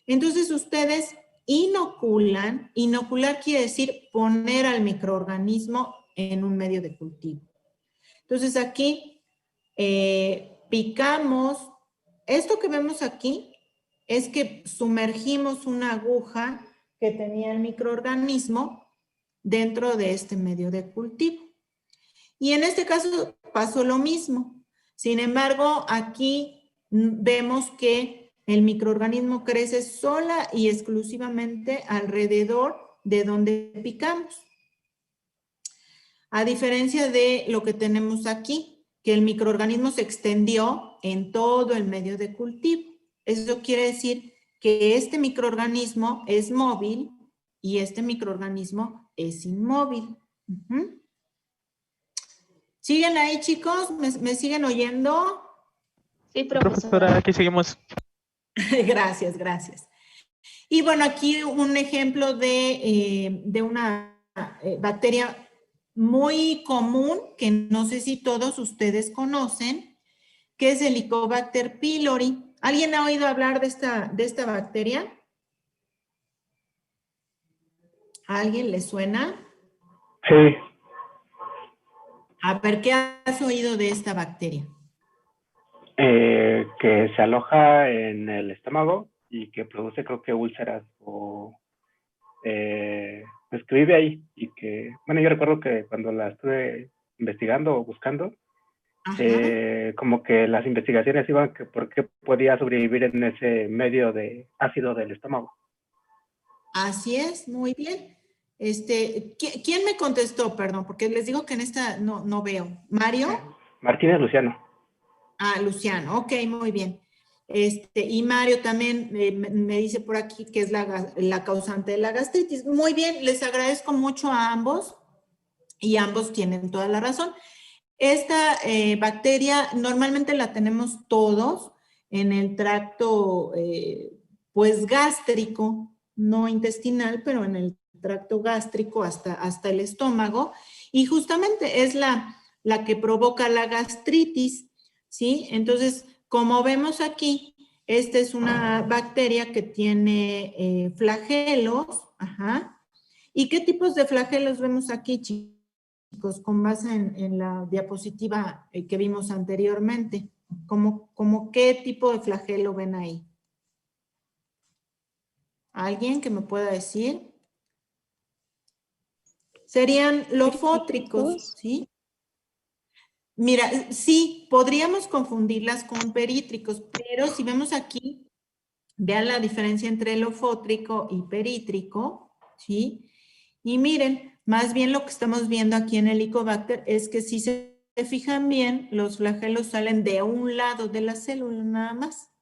Entonces, ustedes inoculan, inocular quiere decir poner al microorganismo en un medio de cultivo. Entonces, aquí picamos. Esto que vemos aquí es que sumergimos una aguja que tenía el microorganismo dentro de este medio de cultivo. Y en este caso pasó lo mismo. Sin embargo, aquí vemos que el microorganismo crece sola y exclusivamente alrededor de donde picamos. A diferencia de lo que tenemos aquí, que el microorganismo se extendió en todo el medio de cultivo. Eso quiere decir que este microorganismo es móvil y este microorganismo es inmóvil. ¿Siguen ahí, chicos? ¿Me siguen oyendo? Sí, Profesora, aquí seguimos. Gracias, gracias. Y bueno, aquí un ejemplo de una bacteria muy común, que no sé si todos ustedes conocen, que es Helicobacter pylori. ¿Alguien ha oído hablar de esta bacteria? ¿A alguien le suena? Sí, A ver, ¿qué has oído de esta bacteria? que se aloja en el estómago y que produce, creo que úlceras o pues que vive ahí y que, bueno, yo recuerdo que cuando la estuve investigando o buscando, Ajá. como que las investigaciones iban que por qué podía sobrevivir en ese medio de ácido del estómago. Así es, muy bien. ¿Quién me contestó? Perdón, porque les digo que en esta no veo. ¿Mario? Martínez Luciano. Ah, Luciano, ok, muy bien. Y Mario también me dice por aquí que es la causante de la gastritis. Muy bien, les agradezco mucho a ambos y ambos tienen toda la razón. Esta bacteria normalmente la tenemos todos en el tracto, pues gástrico, no intestinal, pero en el tracto gástrico hasta el estómago. Y justamente es la que provoca la gastritis, ¿sí? Entonces, como vemos aquí, esta es una bacteria que tiene flagelos, ajá. ¿Y qué tipos de flagelos vemos aquí, chicos, con base en la diapositiva que vimos anteriormente? ¿Cómo qué tipo de flagelo ven ahí? ¿Alguien que me pueda decir? Serían lofótricos, ¿sí? Mira, sí, podríamos confundirlas con perítricos, pero si vemos aquí, vean la diferencia entre lofótrico y perítrico, ¿sí? Y miren, más bien lo que estamos viendo aquí en el Helicobacter es que si se fijan bien, los flagelos salen de un lado de la célula nada más.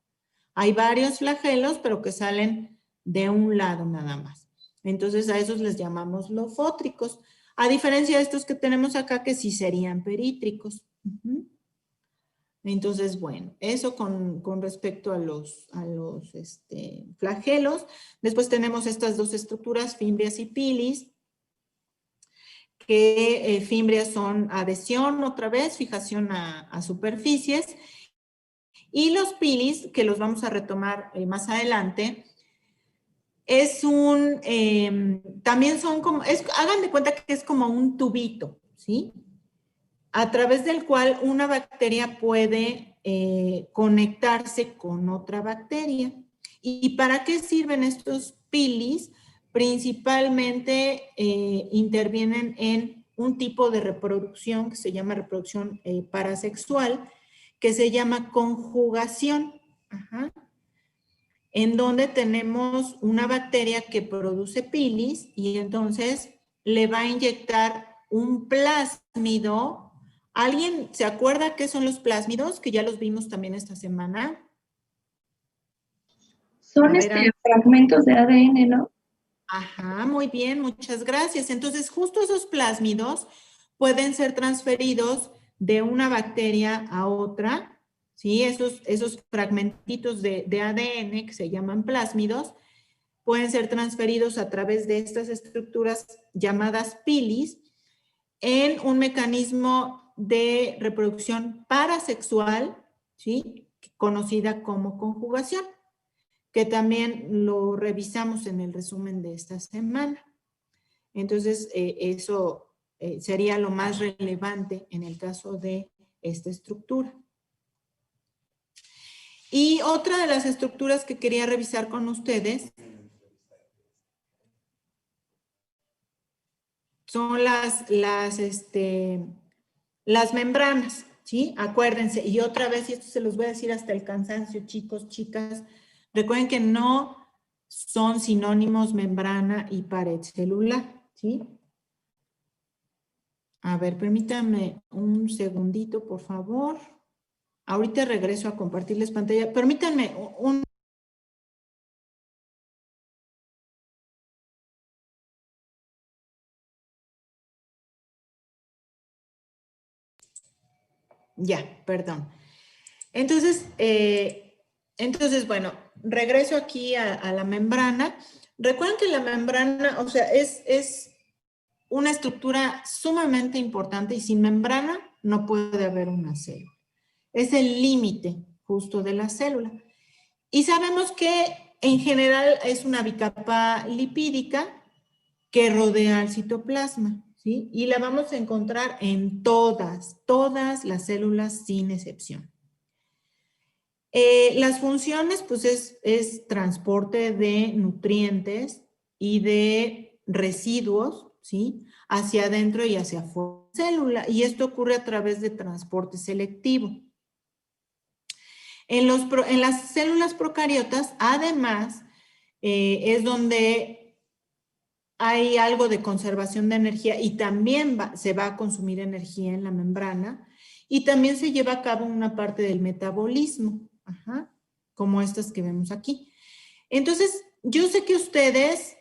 Hay varios flagelos, pero que salen de un lado nada más. Entonces a esos les llamamos lofótricos, a diferencia de estos que tenemos acá que sí serían perítricos. Entonces, bueno, eso con respecto a los flagelos. Después tenemos estas dos estructuras, fimbrias y pilis, que fimbrias son adhesión otra vez, fijación a superficies, y los pilis, que los vamos a retomar más adelante, también son como, hagan de cuenta que es como un tubito, ¿sí? A través del cual una bacteria puede conectarse con otra bacteria. ¿Y para qué sirven estos pilis? Principalmente intervienen en un tipo de reproducción que se llama reproducción parasexual, que se llama conjugación. Ajá. En donde tenemos una bacteria que produce pilis y entonces le va a inyectar un plásmido. ¿Alguien se acuerda qué son los plásmidos? Que ya los vimos también esta semana. Son fragmentos de ADN, ¿no? Ajá, muy bien, muchas gracias. Entonces, justo esos plásmidos pueden ser transferidos de una bacteria a otra, ¿sí? Esos fragmentitos de ADN que se llaman plásmidos pueden ser transferidos a través de estas estructuras llamadas pilis en un mecanismo de reproducción parasexual, ¿sí? Conocida como conjugación, que también lo revisamos en el resumen de esta semana. Entonces, eso sería lo más relevante en el caso de esta estructura. Y otra de las estructuras que quería revisar con ustedes son las membranas, ¿sí? Acuérdense, y otra vez, y esto se los voy a decir hasta el cansancio, chicos, chicas, recuerden que no son sinónimos membrana y pared celular, ¿sí? A ver, permítanme un segundito, por favor. Ahorita regreso a compartirles pantalla. Permítanme un... Ya, perdón. Entonces, bueno, regreso aquí a la membrana. Recuerden que la membrana, o sea, es una estructura sumamente importante y sin membrana no puede haber una célula. Es el límite justo de la célula. Y sabemos que en general es una bicapa lipídica que rodea al citoplasma, ¿sí? Y la vamos a encontrar en todas las células sin excepción. Las funciones, pues es transporte de nutrientes y de residuos, ¿sí? Hacia adentro y hacia afuera de la célula. Y esto ocurre a través de transporte selectivo. En las células procariotas, además, es donde hay algo de conservación de energía y también se va a consumir energía en la membrana y también se lleva a cabo una parte del metabolismo, como estas que vemos aquí. Entonces, yo sé que ustedes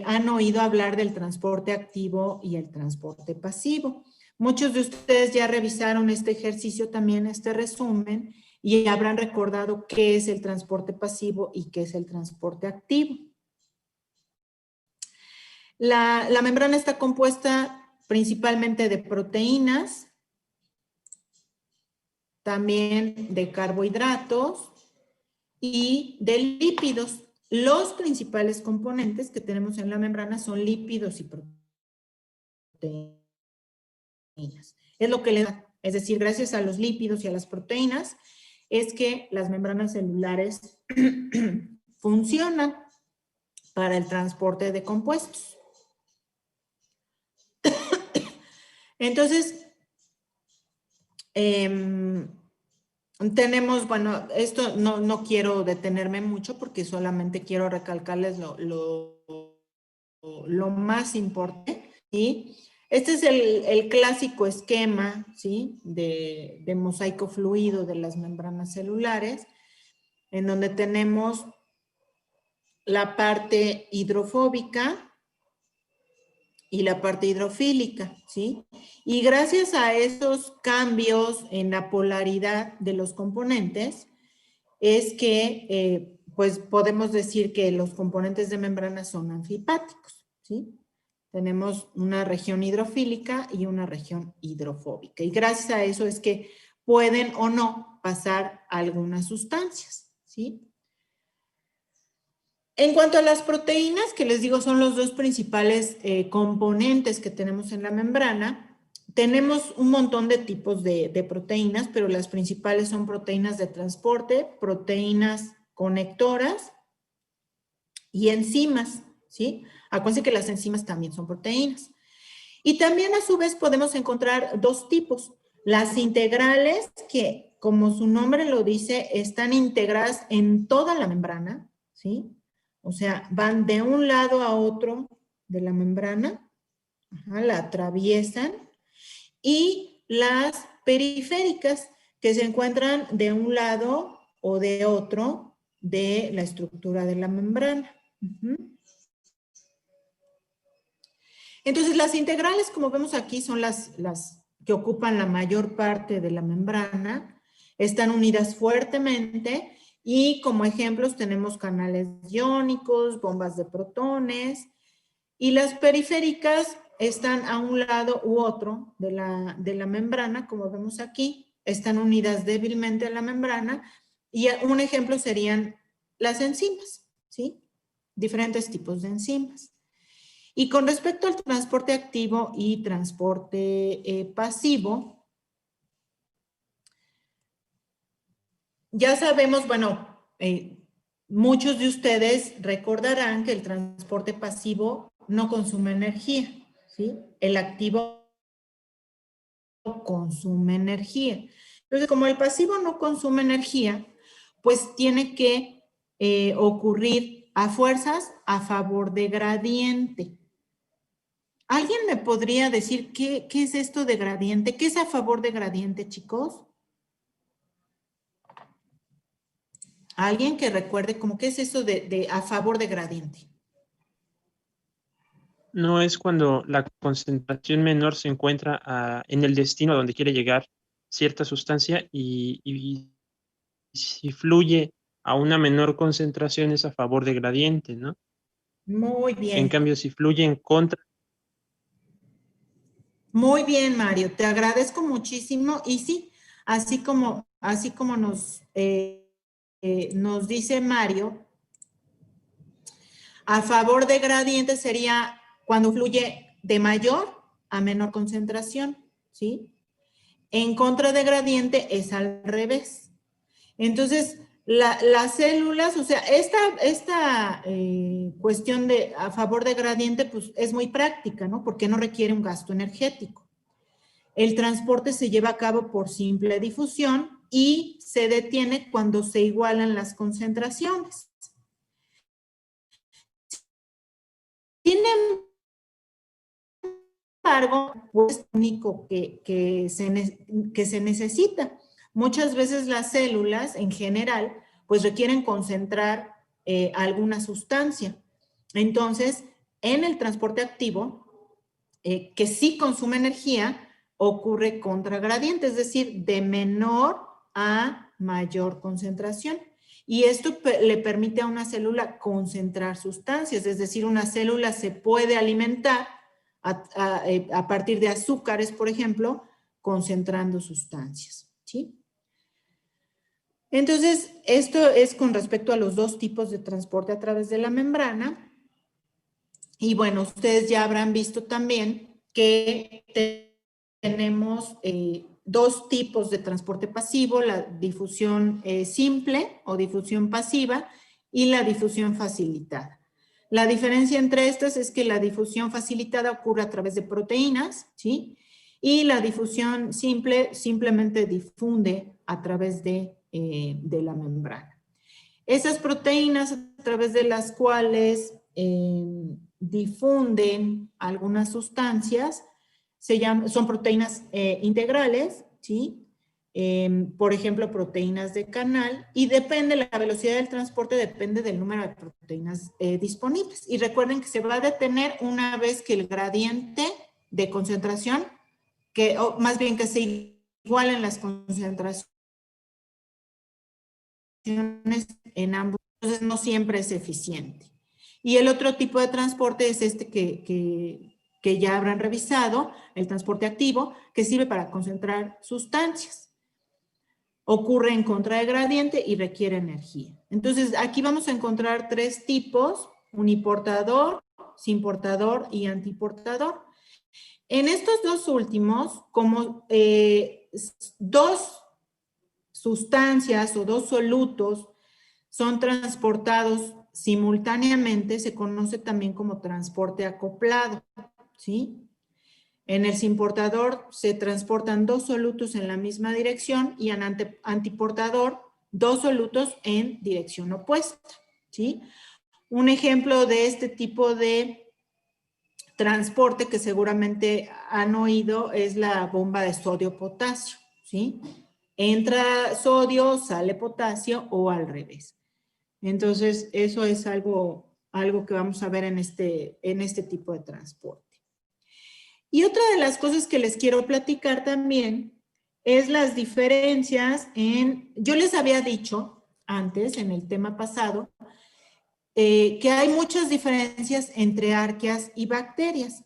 han oído hablar del transporte activo y el transporte pasivo. Muchos de ustedes ya revisaron este ejercicio también, este resumen, y habrán recordado qué es el transporte pasivo y qué es el transporte activo. La membrana está compuesta principalmente de proteínas, también de carbohidratos y de lípidos. Los principales componentes que tenemos en la membrana son lípidos y proteínas. Es lo que le da, es decir, gracias a los lípidos y a las proteínas, es que las membranas celulares funcionan para el transporte de compuestos. Entonces, tenemos, bueno, esto no quiero detenerme mucho porque solamente quiero recalcarles lo más importante, ¿sí? Este es el clásico esquema, ¿sí? De mosaico fluido de las membranas celulares, en donde tenemos la parte hidrofóbica y la parte hidrofílica, ¿sí? Y gracias a esos cambios en la polaridad de los componentes, es que pues podemos decir que los componentes de membrana son anfipáticos, ¿sí? Tenemos una región hidrofílica y una región hidrofóbica. Y gracias a eso es que pueden o no pasar algunas sustancias, ¿sí? En cuanto a las proteínas, que les digo son los dos principales componentes que tenemos en la membrana, tenemos un montón de tipos de proteínas, pero las principales son proteínas de transporte, proteínas conectoras y enzimas, ¿sí? Acuérdense que las enzimas también son proteínas. Y también a su vez podemos encontrar dos tipos. Las integrales, que como su nombre lo dice, están integradas en toda la membrana, ¿sí? O sea, van de un lado a otro de la membrana, la atraviesan, y las periféricas, que se encuentran de un lado o de otro de la estructura de la membrana. Entonces, las integrales, como vemos aquí, son las que ocupan la mayor parte de la membrana, están unidas fuertemente y como ejemplos tenemos canales iónicos, bombas de protones, y las periféricas están a un lado u otro de la membrana, como vemos aquí, están unidas débilmente a la membrana, y un ejemplo serían las enzimas, ¿sí? Diferentes tipos de enzimas. Y con respecto al transporte activo y transporte pasivo, ya sabemos, bueno, muchos de ustedes recordarán que el transporte pasivo no consume energía, ¿sí? El activo consume energía. Entonces, como el pasivo no consume energía, pues tiene que ocurrir a fuerzas a favor de gradiente. ¿Alguien me podría decir qué es esto de gradiente? ¿Qué es a favor de gradiente, chicos? ¿Alguien que recuerde cómo qué es eso de a favor de gradiente? No es cuando la concentración menor se encuentra en el destino a donde quiere llegar cierta sustancia y si fluye a una menor concentración es a favor de gradiente, ¿no? Muy bien. En cambio, si fluye en contra. Muy bien, Mario. Te agradezco muchísimo. Y sí, así como nos nos dice Mario, a favor de gradiente sería cuando fluye de mayor a menor concentración, ¿sí? En contra de gradiente es al revés. Entonces, las células, o sea, esta cuestión de a favor de gradiente, pues es muy práctica, ¿no? Porque no requiere un gasto energético. El transporte se lleva a cabo por simple difusión y se detiene cuando se igualan las concentraciones. Sin embargo, pues es lo único que se necesita. Muchas veces las células, en general, pues requieren concentrar alguna sustancia. Entonces, en el transporte activo, que sí consume energía, ocurre contragradiente, es decir, de menor a mayor concentración. Y esto le permite a una célula concentrar sustancias, es decir, una célula se puede alimentar a partir de azúcares, por ejemplo, concentrando sustancias, ¿sí? Entonces, esto es con respecto a los dos tipos de transporte a través de la membrana. Y bueno, ustedes ya habrán visto también que tenemos dos tipos de transporte pasivo, la difusión simple o difusión pasiva y la difusión facilitada. La diferencia entre estas es que la difusión facilitada ocurre a través de proteínas, ¿sí? Y la difusión simple simplemente difunde a través de la membrana. Esas proteínas a través de las cuales difunden algunas sustancias son proteínas integrales, ¿sí? Por ejemplo, proteínas de canal, y depende, la velocidad del transporte depende del número de proteínas disponibles. Y recuerden que se va a detener una vez que el gradiente de concentración, o más bien que se igualen las concentraciones en ambos, entonces no siempre es eficiente. Y el otro tipo de transporte es este que ya habrán revisado, el transporte activo, que sirve para concentrar sustancias. Ocurre en contra de gradiente y requiere energía. Entonces, aquí vamos a encontrar tres tipos: uniportador, sinportador y antiportador. En estos dos últimos, como dos sustancias o dos solutos son transportados simultáneamente, se conoce también como transporte acoplado, ¿sí? En el sinportador se transportan dos solutos en la misma dirección y en antiportador dos solutos en dirección opuesta, ¿sí? Un ejemplo de este tipo de transporte que seguramente han oído es la bomba de sodio-potasio, ¿sí? Entra sodio, sale potasio o al revés. Entonces, eso es algo que vamos a ver en este tipo de transporte. Y otra de las cosas que les quiero platicar también es las diferencias yo les había dicho antes, en el tema pasado, que hay muchas diferencias entre arqueas y bacterias.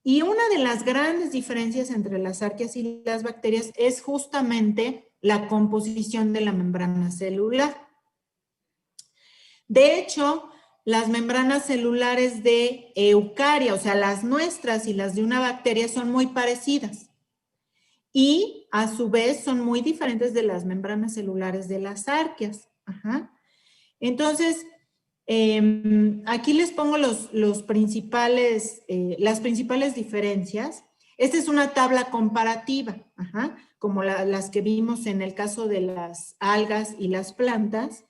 Y una de las grandes diferencias entre las arqueas y las bacterias es justamente la composición de la membrana celular. De hecho, las membranas celulares de eucaria, o sea, las nuestras y las de una bacteria, son muy parecidas. Y a su vez son muy diferentes de las membranas celulares de las arqueas. Ajá. Entonces, aquí les pongo las principales diferencias. Esta es una tabla comparativa, ajá, como las que vimos en el caso de las algas y las plantas,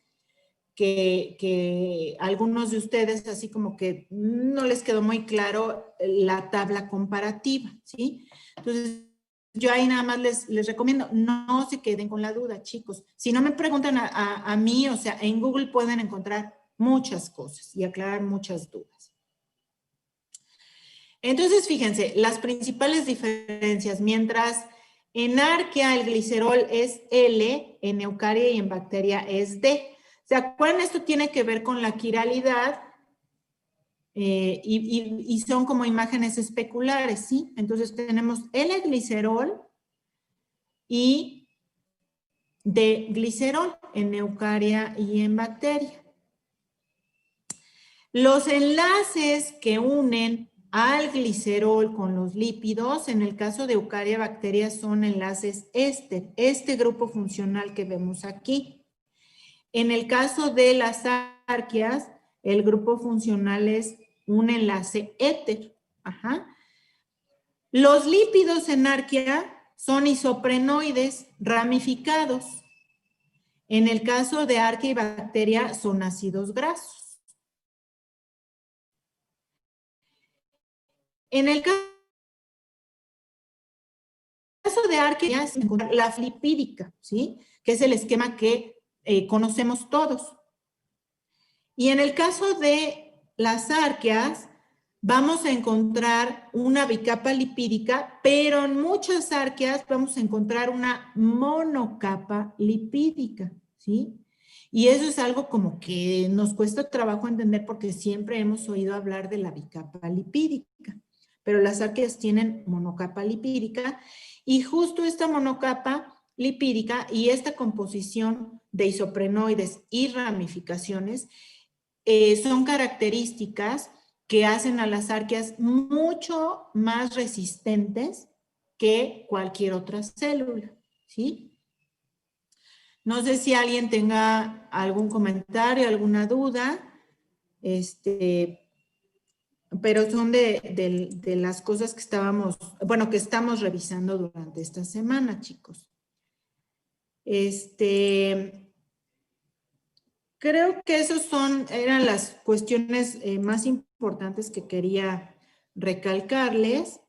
que algunos de ustedes así como que no les quedó muy claro la tabla comparativa, ¿sí? Entonces, yo ahí nada más les recomiendo, no se queden con la duda, chicos. Si no me preguntan a mí, o sea, en Google pueden encontrar muchas cosas y aclarar muchas dudas. Entonces, fíjense, las principales diferencias, mientras en arquea el glicerol es L, en eucaria y en bacteria es D. ¿Se acuerdan? Esto tiene que ver con la quiralidad y son como imágenes especulares, ¿sí? Entonces tenemos L-glicerol y de glicerol en eucaria y en bacteria. Los enlaces que unen al glicerol con los lípidos, en el caso de eucaria y bacteria, son enlaces éster, este grupo funcional que vemos aquí. En el caso de las arqueas, el grupo funcional es un enlace éter. Ajá. Los lípidos en arquea son isoprenoides ramificados. En el caso de arquea y bacteria son ácidos grasos. En el caso de arquea se encuentra la lipídica, ¿sí? Que es el esquema que conocemos todos. Y en el caso de las arqueas, vamos a encontrar una bicapa lipídica, pero en muchas arqueas vamos a encontrar una monocapa lipídica, ¿sí? Y eso es algo como que nos cuesta trabajo entender porque siempre hemos oído hablar de la bicapa lipídica, pero las arqueas tienen monocapa lipídica y justo esta monocapa lipídica y esta composición de isoprenoides y ramificaciones son características que hacen a las arqueas mucho más resistentes que cualquier otra célula, ¿sí? No sé si alguien tenga algún comentario, alguna duda, pero son de las cosas que que estamos revisando durante esta semana, chicos. Creo que esas eran las cuestiones más importantes que quería recalcarles.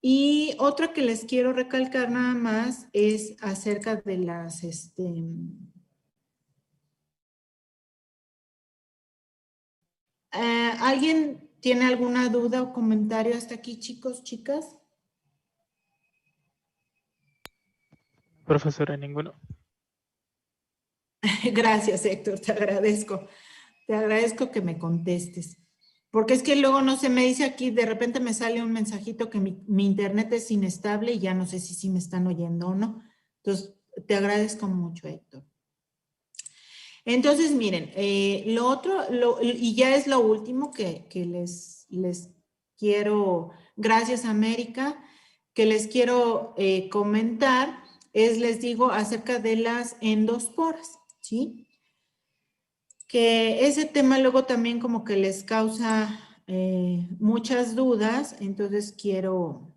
Y otra que les quiero recalcar nada más es acerca de las, ¿alguien tiene alguna duda o comentario hasta aquí, chicos, chicas? Profesora, ninguno. Gracias, Héctor, te agradezco. Te agradezco que me contestes. Porque es que luego no se me dice aquí, de repente me sale un mensajito que mi internet es inestable y ya no sé si me están oyendo o no. Entonces, te agradezco mucho, Héctor. Entonces, miren, lo otro, y ya es lo último que les quiero, gracias América, que les quiero comentar, les digo, acerca de las endosporas, ¿sí? Que ese tema luego también como que les causa muchas dudas, entonces quiero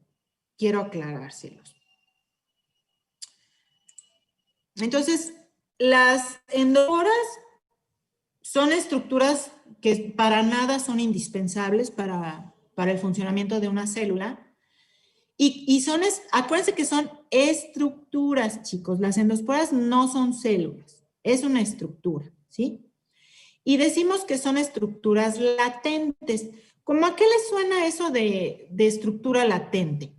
aclarárselos. Entonces, las endosporas son estructuras que para nada son indispensables para el funcionamiento de una célula. Y acuérdense que son estructuras, chicos. Las endosporas no son células, es una estructura, ¿sí? Y decimos que son estructuras latentes. ¿Cómo a qué les suena eso de estructura latente?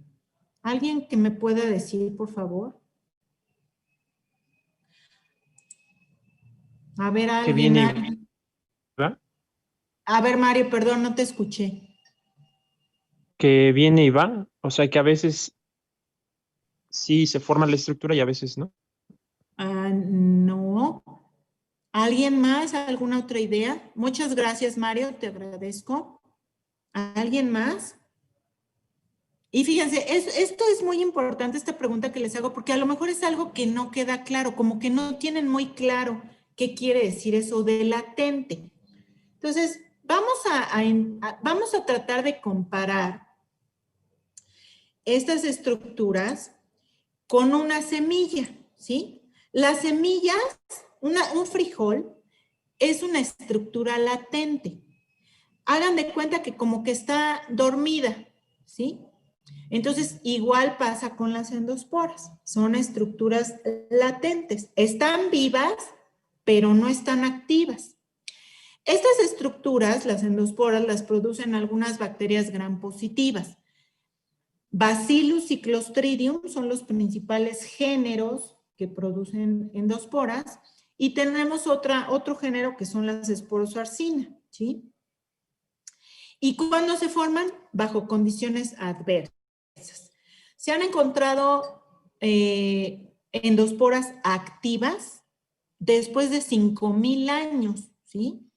¿Alguien que me pueda decir, por favor? A ver, Que viene, ¿verdad? A ver, Mario, perdón, no te escuché. Que viene y va, o sea que a veces sí se forma la estructura y a veces no. No. ¿Alguien más? ¿Alguna otra idea? Muchas gracias, Mario, te agradezco. ¿Alguien más? Y fíjense, esto es muy importante, esta pregunta que les hago, porque a lo mejor es algo que no queda claro, como que no tienen muy claro qué quiere decir eso de latente. Entonces, vamos a tratar de comparar estas estructuras con una semilla, ¿sí? Las semillas, un frijol, es una estructura latente. Hagan de cuenta que como que está dormida, ¿sí? Entonces, igual pasa con las endosporas. Son estructuras latentes. Están vivas, pero no están activas. Estas estructuras, las endosporas, las producen algunas bacterias gram positivas. Bacillus y Clostridium son los principales géneros que producen endosporas y tenemos otro género que son las Sporosarsina, ¿sí? ¿Y cuándo se forman? Bajo condiciones adversas. Se han encontrado endosporas activas después de 5,000 años, ¿sí?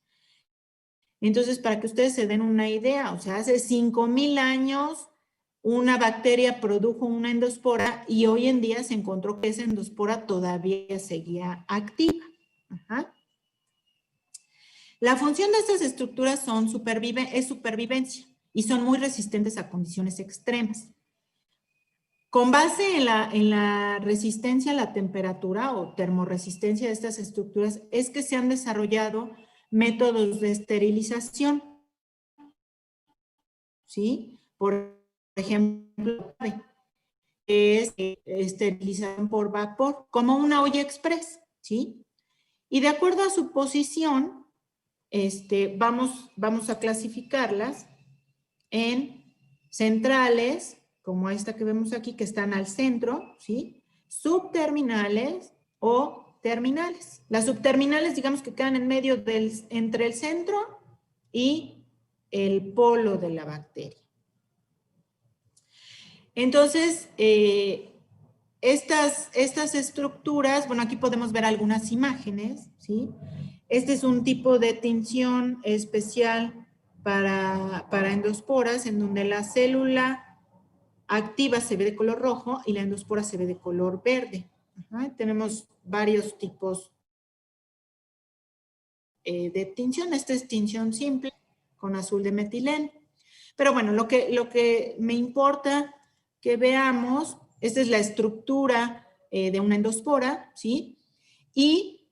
Entonces, para que ustedes se den una idea, o sea, hace 5,000 años una bacteria produjo una endospora y hoy en día se encontró que esa endospora todavía seguía activa. Ajá. La función de estas estructuras es supervivencia y son muy resistentes a condiciones extremas. Con base en la resistencia a la temperatura o termorresistencia de estas estructuras es que se han desarrollado métodos de esterilización, ¿sí? Por ejemplo, es esterilización por vapor, como una olla express, ¿sí? Y de acuerdo a su posición, vamos a clasificarlas en centrales, como esta que vemos aquí, que están al centro, ¿sí? Subterminales o terminales. Las subterminales, digamos que quedan en medio entre el centro y el polo de la bacteria. Entonces, estas estructuras, bueno, aquí podemos ver algunas imágenes, ¿sí? Este es un tipo de tinción especial para endosporas, en donde la célula activa se ve de color rojo y la endospora se ve de color verde. Ajá, tenemos varios tipos de tinción. Esta es tinción simple con azul de metileno. Pero bueno, lo que me importa que veamos, esta es la estructura de una endospora, ¿sí? Y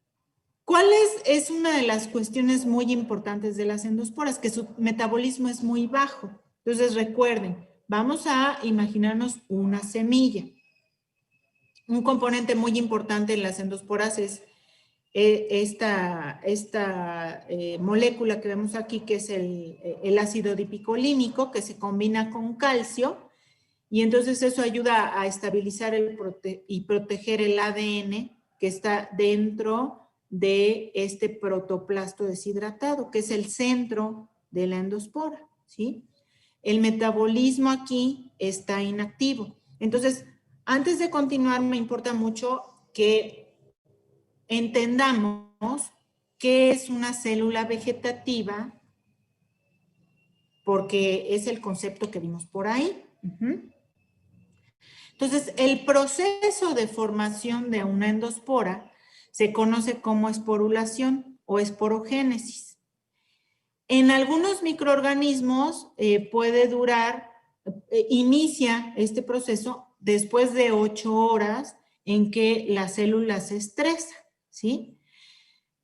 ¿cuál es una de las cuestiones muy importantes de las endosporas? Que su metabolismo es muy bajo. Entonces recuerden, vamos a imaginarnos una semilla. Un componente muy importante en las endosporas es esta molécula que vemos aquí, que es el ácido dipicolínico, que se combina con calcio, y entonces eso ayuda a estabilizar y proteger el ADN que está dentro de este protoplasto deshidratado, que es el centro de la endospora, ¿sí? El metabolismo aquí está inactivo. Entonces, antes de continuar, me importa mucho que entendamos qué es una célula vegetativa, porque es el concepto que vimos por ahí. Entonces, el proceso de formación de una endospora se conoce como esporulación o esporogénesis. En algunos microorganismos puede durar, inicia este proceso después de 8 horas en que la célula se estresa, ¿sí?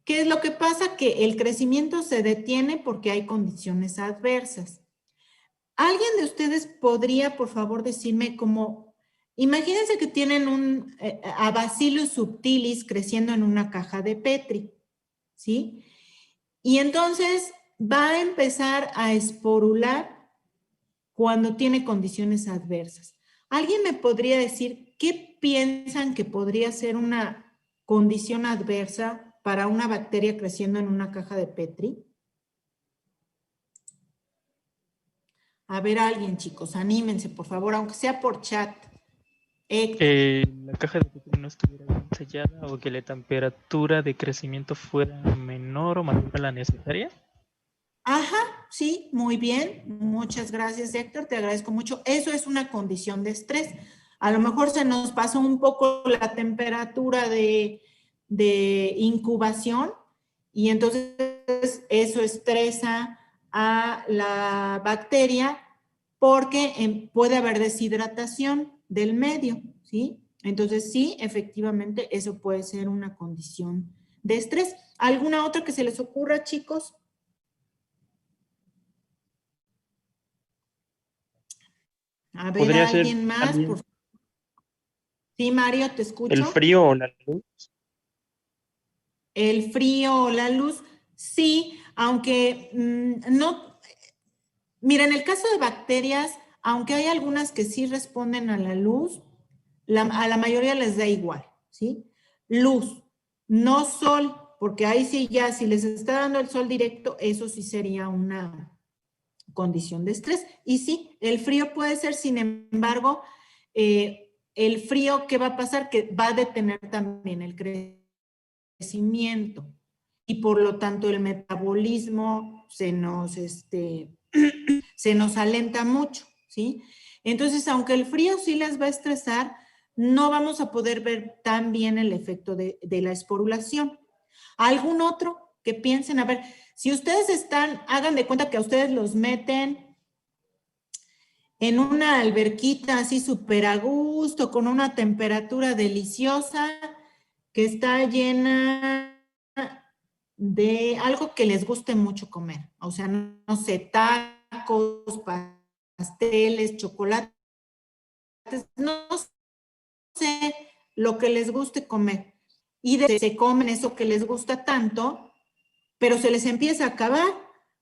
¿Qué es lo que pasa? Que el crecimiento se detiene porque hay condiciones adversas. ¿Alguien de ustedes podría, por favor, decirme cómo, imagínense que tienen a Bacillus subtilis creciendo en una caja de Petri, ¿sí? Y entonces va a empezar a esporular cuando tiene condiciones adversas. ¿Alguien me podría decir qué piensan que podría ser una condición adversa para una bacteria creciendo en una caja de Petri? A ver, alguien, chicos, anímense, por favor, aunque sea por chat. La caja de Petri no estuviera bien sellada o que la temperatura de crecimiento fuera menor o mayor a la necesaria. Ajá, sí, muy bien. Muchas gracias, Héctor, te agradezco mucho. Eso es una condición de estrés. A lo mejor se nos pasó un poco la temperatura de incubación y entonces eso estresa a la bacteria porque puede haber deshidratación del medio, ¿sí? Entonces sí, efectivamente, eso puede ser una condición de estrés. ¿Alguna otra que se les ocurra, chicos? A ver, Podría ser ¿alguien más? también Sí, Mario, te escucho. el frío o la luz. El frío o la luz, sí, aunque no. Mira, en el caso de bacterias, aunque hay algunas que sí responden a la luz, a la mayoría les da igual, ¿sí? Luz, no sol, porque ahí sí ya, si les está dando el sol directo, eso sí sería una condición de estrés. Y sí, el frío puede ser, sin embargo, el frío, ¿qué va a pasar? Que va a detener también el crecimiento y por lo tanto el metabolismo se nos alenta mucho, ¿sí? Entonces, aunque el frío sí las va a estresar, no vamos a poder ver tan bien el efecto de la esporulación. ¿Algún otro que piensen? A ver, si ustedes hagan de cuenta que a ustedes los meten en una alberquita así súper a gusto, con una temperatura deliciosa, que está llena de algo que les guste mucho comer. O sea, no sé, tacos, pasteles, chocolates, no sé, lo que les guste comer. Y se comen eso que les gusta tanto, pero se les empieza a acabar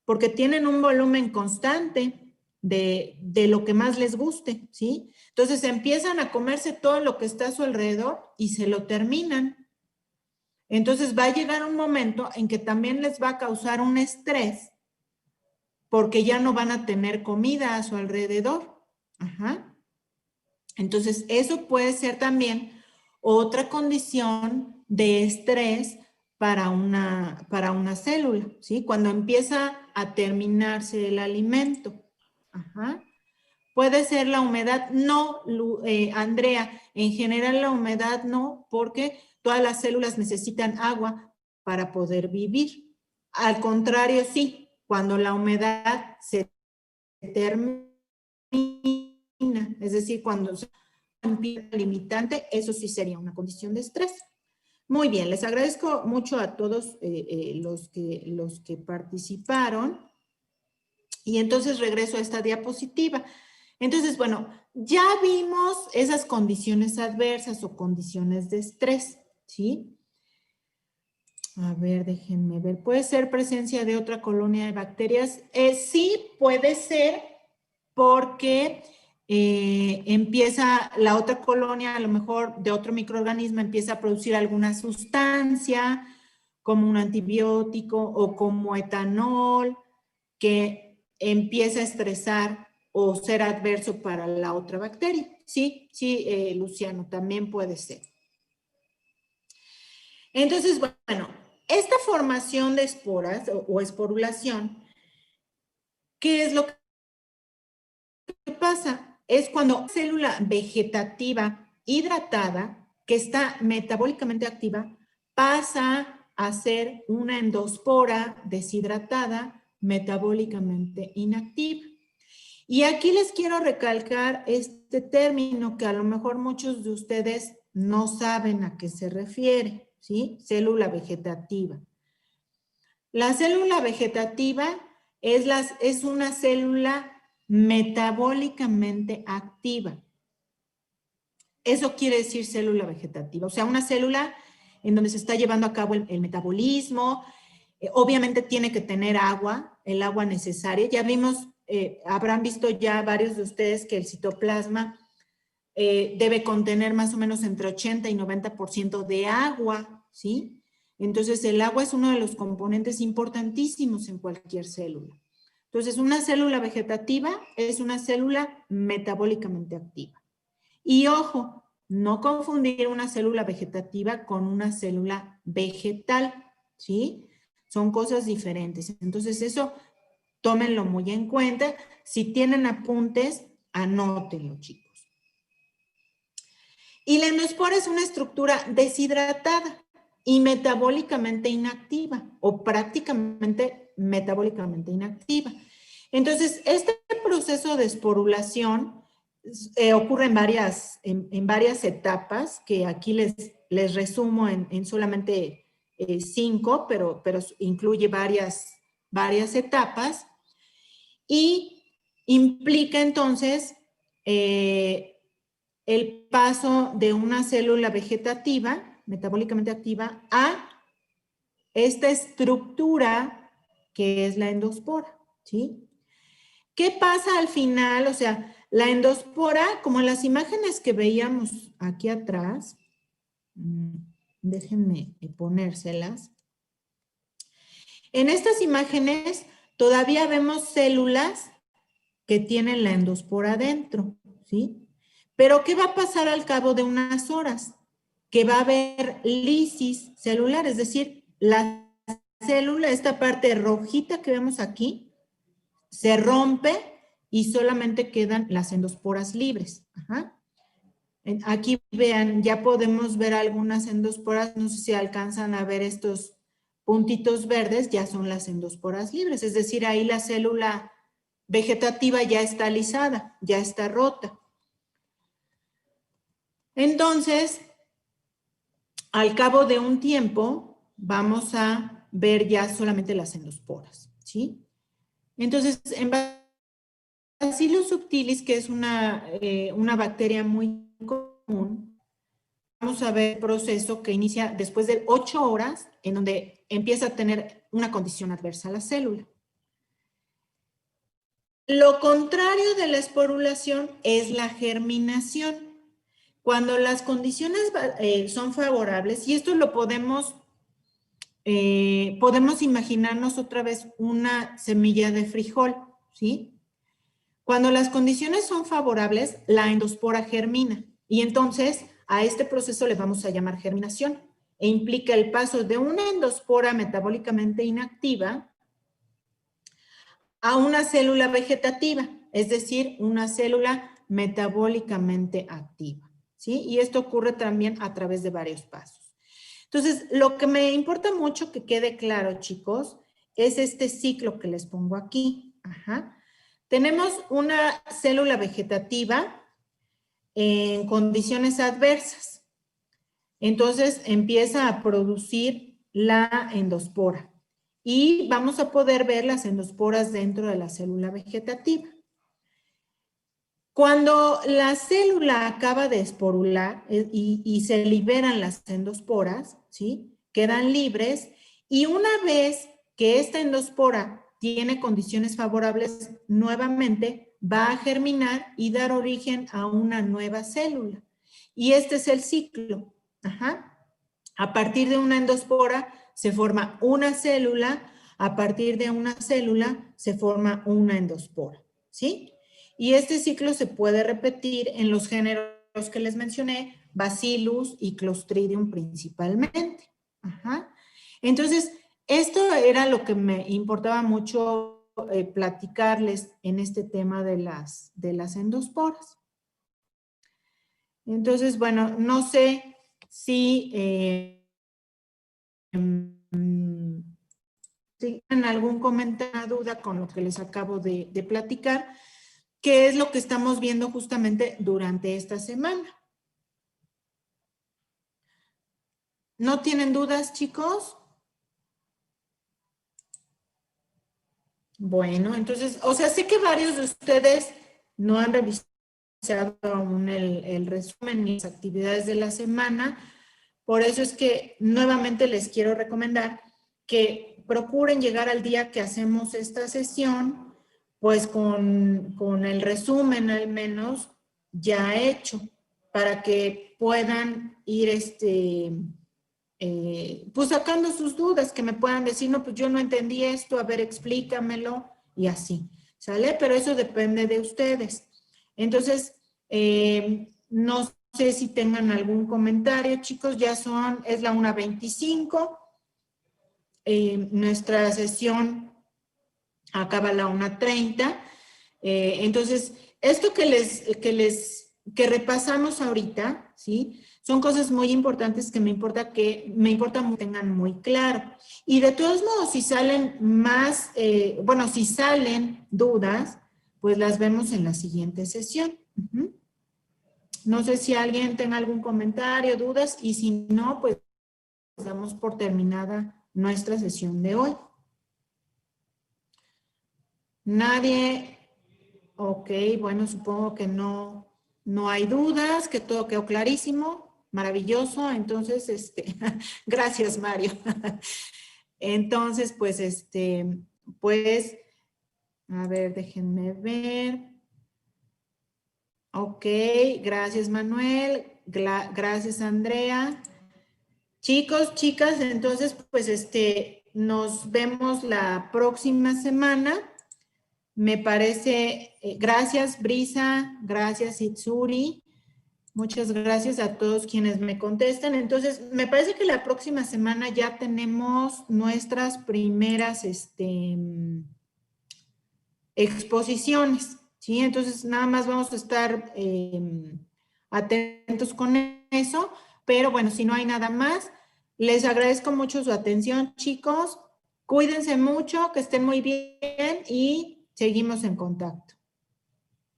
porque tienen un volumen constante de lo que más les guste, ¿sí? Entonces empiezan a comerse todo lo que está a su alrededor y se lo terminan. Entonces va a llegar un momento en que también les va a causar un estrés porque ya no van a tener comida a su alrededor. Ajá. Entonces eso puede ser también otra condición de estrés para una célula, ¿sí? Cuando empieza a terminarse el alimento. Ajá. Puede ser la humedad, no, Andrea, en general la humedad no, porque todas las células necesitan agua para poder vivir. Al contrario, sí, cuando la humedad se termina, es decir, cuando se empieza limitante, eso sí sería una condición de estrés. Muy bien, les agradezco mucho a todos los que participaron. Y entonces regreso a esta diapositiva. Entonces, bueno, ya vimos esas condiciones adversas o condiciones de estrés, ¿sí? A ver, déjenme ver. ¿Puede ser presencia de otra colonia de bacterias? Sí, puede ser porque empieza la otra colonia, a lo mejor de otro microorganismo, empieza a producir alguna sustancia, como un antibiótico o como etanol, que empieza a estresar o ser adverso para la otra bacteria. Sí, sí, Luciano, también puede ser. Entonces, bueno, esta formación de esporas o esporulación, ¿qué es lo que pasa? Es cuando una célula vegetativa hidratada, que está metabólicamente activa, pasa a ser una endospora deshidratada, metabólicamente inactiva. Y aquí les quiero recalcar este término que a lo mejor muchos de ustedes no saben a qué se refiere, ¿sí? Célula vegetativa. La célula vegetativa es una célula metabólicamente activa. Eso quiere decir célula vegetativa, o sea, una célula en donde se está llevando a cabo el metabolismo. Obviamente tiene que tener agua, el agua necesaria. Ya vimos, habrán visto ya varios de ustedes que el citoplasma debe contener más o menos entre 80 y 90% de agua, ¿sí? Entonces el agua es uno de los componentes importantísimos en cualquier célula. Entonces una célula vegetativa es una célula metabólicamente activa. Y ojo, no confundir una célula vegetativa con una célula vegetal, ¿sí? Son cosas diferentes. Entonces eso, tómenlo muy en cuenta. Si tienen apuntes, anótenlo, chicos. Y la endospora es una estructura deshidratada y metabólicamente inactiva o prácticamente metabólicamente inactiva. Entonces, este proceso de esporulación ocurre en varias etapas, que aquí les resumo en solamente 5, pero incluye varias etapas, y implica entonces el paso de una célula vegetativa, metabólicamente activa, a esta estructura que es la endospora, ¿sí? ¿Qué pasa al final? O sea, la endospora, como en las imágenes que veíamos aquí atrás, déjenme ponérselas. En estas imágenes todavía vemos células que tienen la endospora dentro, ¿sí? Pero ¿qué va a pasar al cabo de unas horas? Que va a haber lisis celular, es decir, la célula, esta parte rojita que vemos aquí, se rompe y solamente quedan las endosporas libres. Ajá. Aquí vean, ya podemos ver algunas endosporas, no sé si alcanzan a ver estos puntitos verdes, ya son las endosporas libres, es decir, ahí la célula vegetativa ya está lisada, ya está rota. Entonces, al cabo de un tiempo, vamos a ver ya solamente las endosporas, ¿sí? Entonces, en Bacillus subtilis, que es una bacteria muy común, vamos a ver el proceso que inicia después de 8 horas, en donde empieza a tener una condición adversa a la célula. Lo contrario de la esporulación es la germinación. Cuando las condiciones son favorables, y esto lo podemos imaginarnos otra vez una semilla de frijol, ¿sí? Cuando las condiciones son favorables, la endospora germina, y entonces a este proceso le vamos a llamar germinación, e implica el paso de una endospora metabólicamente inactiva a una célula vegetativa, es decir, una célula metabólicamente activa, ¿sí? Y esto ocurre también a través de varios pasos. Entonces, lo que me importa mucho que quede claro, chicos, es este ciclo que les pongo aquí. Ajá. Tenemos una célula vegetativa en condiciones adversas. Entonces, empieza a producir la endospora. Y vamos a poder ver las endosporas dentro de la célula vegetativa. Cuando la célula acaba de esporular y se liberan las endosporas, ¿sí? Quedan libres, y una vez que esta endospora tiene condiciones favorables, nuevamente va a germinar y dar origen a una nueva célula. Y este es el ciclo. Ajá. A partir de una endospora se forma una célula, a partir de una célula se forma una endospora, ¿sí? Y este ciclo se puede repetir en los géneros que les mencioné, Bacillus y Clostridium principalmente. Ajá. Entonces, esto era lo que me importaba mucho platicarles en este tema de las endosporas. Entonces, bueno, no sé si tienen algún comentario, duda con lo que les acabo de platicar, que es lo que estamos viendo justamente durante esta semana. ¿No tienen dudas, chicos? Bueno, entonces, o sea, sé que varios de ustedes no han revisado aún el resumen ni las actividades de la semana. Por eso es que nuevamente les quiero recomendar que procuren llegar al día que hacemos esta sesión, pues con el resumen al menos ya hecho, para que puedan ir pues sacando sus dudas, que me puedan decir, no, pues yo no entendí esto, a ver, explícamelo, y así, ¿sale? Pero eso depende de ustedes. Entonces, no sé si tengan algún comentario, chicos, es la 1:25. Nuestra sesión acaba a la 1:30. Entonces, esto que repasamos ahorita, ¿sí? Son cosas muy importantes que me importa que tengan muy claro. Y de todos modos, si salen si salen dudas, pues las vemos en la siguiente sesión. No sé si alguien tenga algún comentario, dudas, y si no, pues damos por terminada nuestra sesión de hoy. Nadie. Ok, bueno, supongo que no hay dudas, que todo quedó clarísimo. Maravilloso. Entonces, gracias, Mario. Entonces, pues, a ver, déjenme ver. Ok, gracias, Manuel. Gracias, Andrea. Chicos, chicas, entonces, pues, nos vemos la próxima semana. Me parece, gracias Brisa, gracias Itsuri. Muchas gracias a todos quienes me contestan. Entonces, me parece que la próxima semana ya tenemos nuestras primeras exposiciones, ¿sí? Entonces, nada más vamos a estar atentos con eso, pero bueno, si no hay nada más, les agradezco mucho su atención, chicos. Cuídense mucho, que estén muy bien y seguimos en contacto.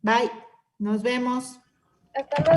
Bye, nos vemos. Hasta luego.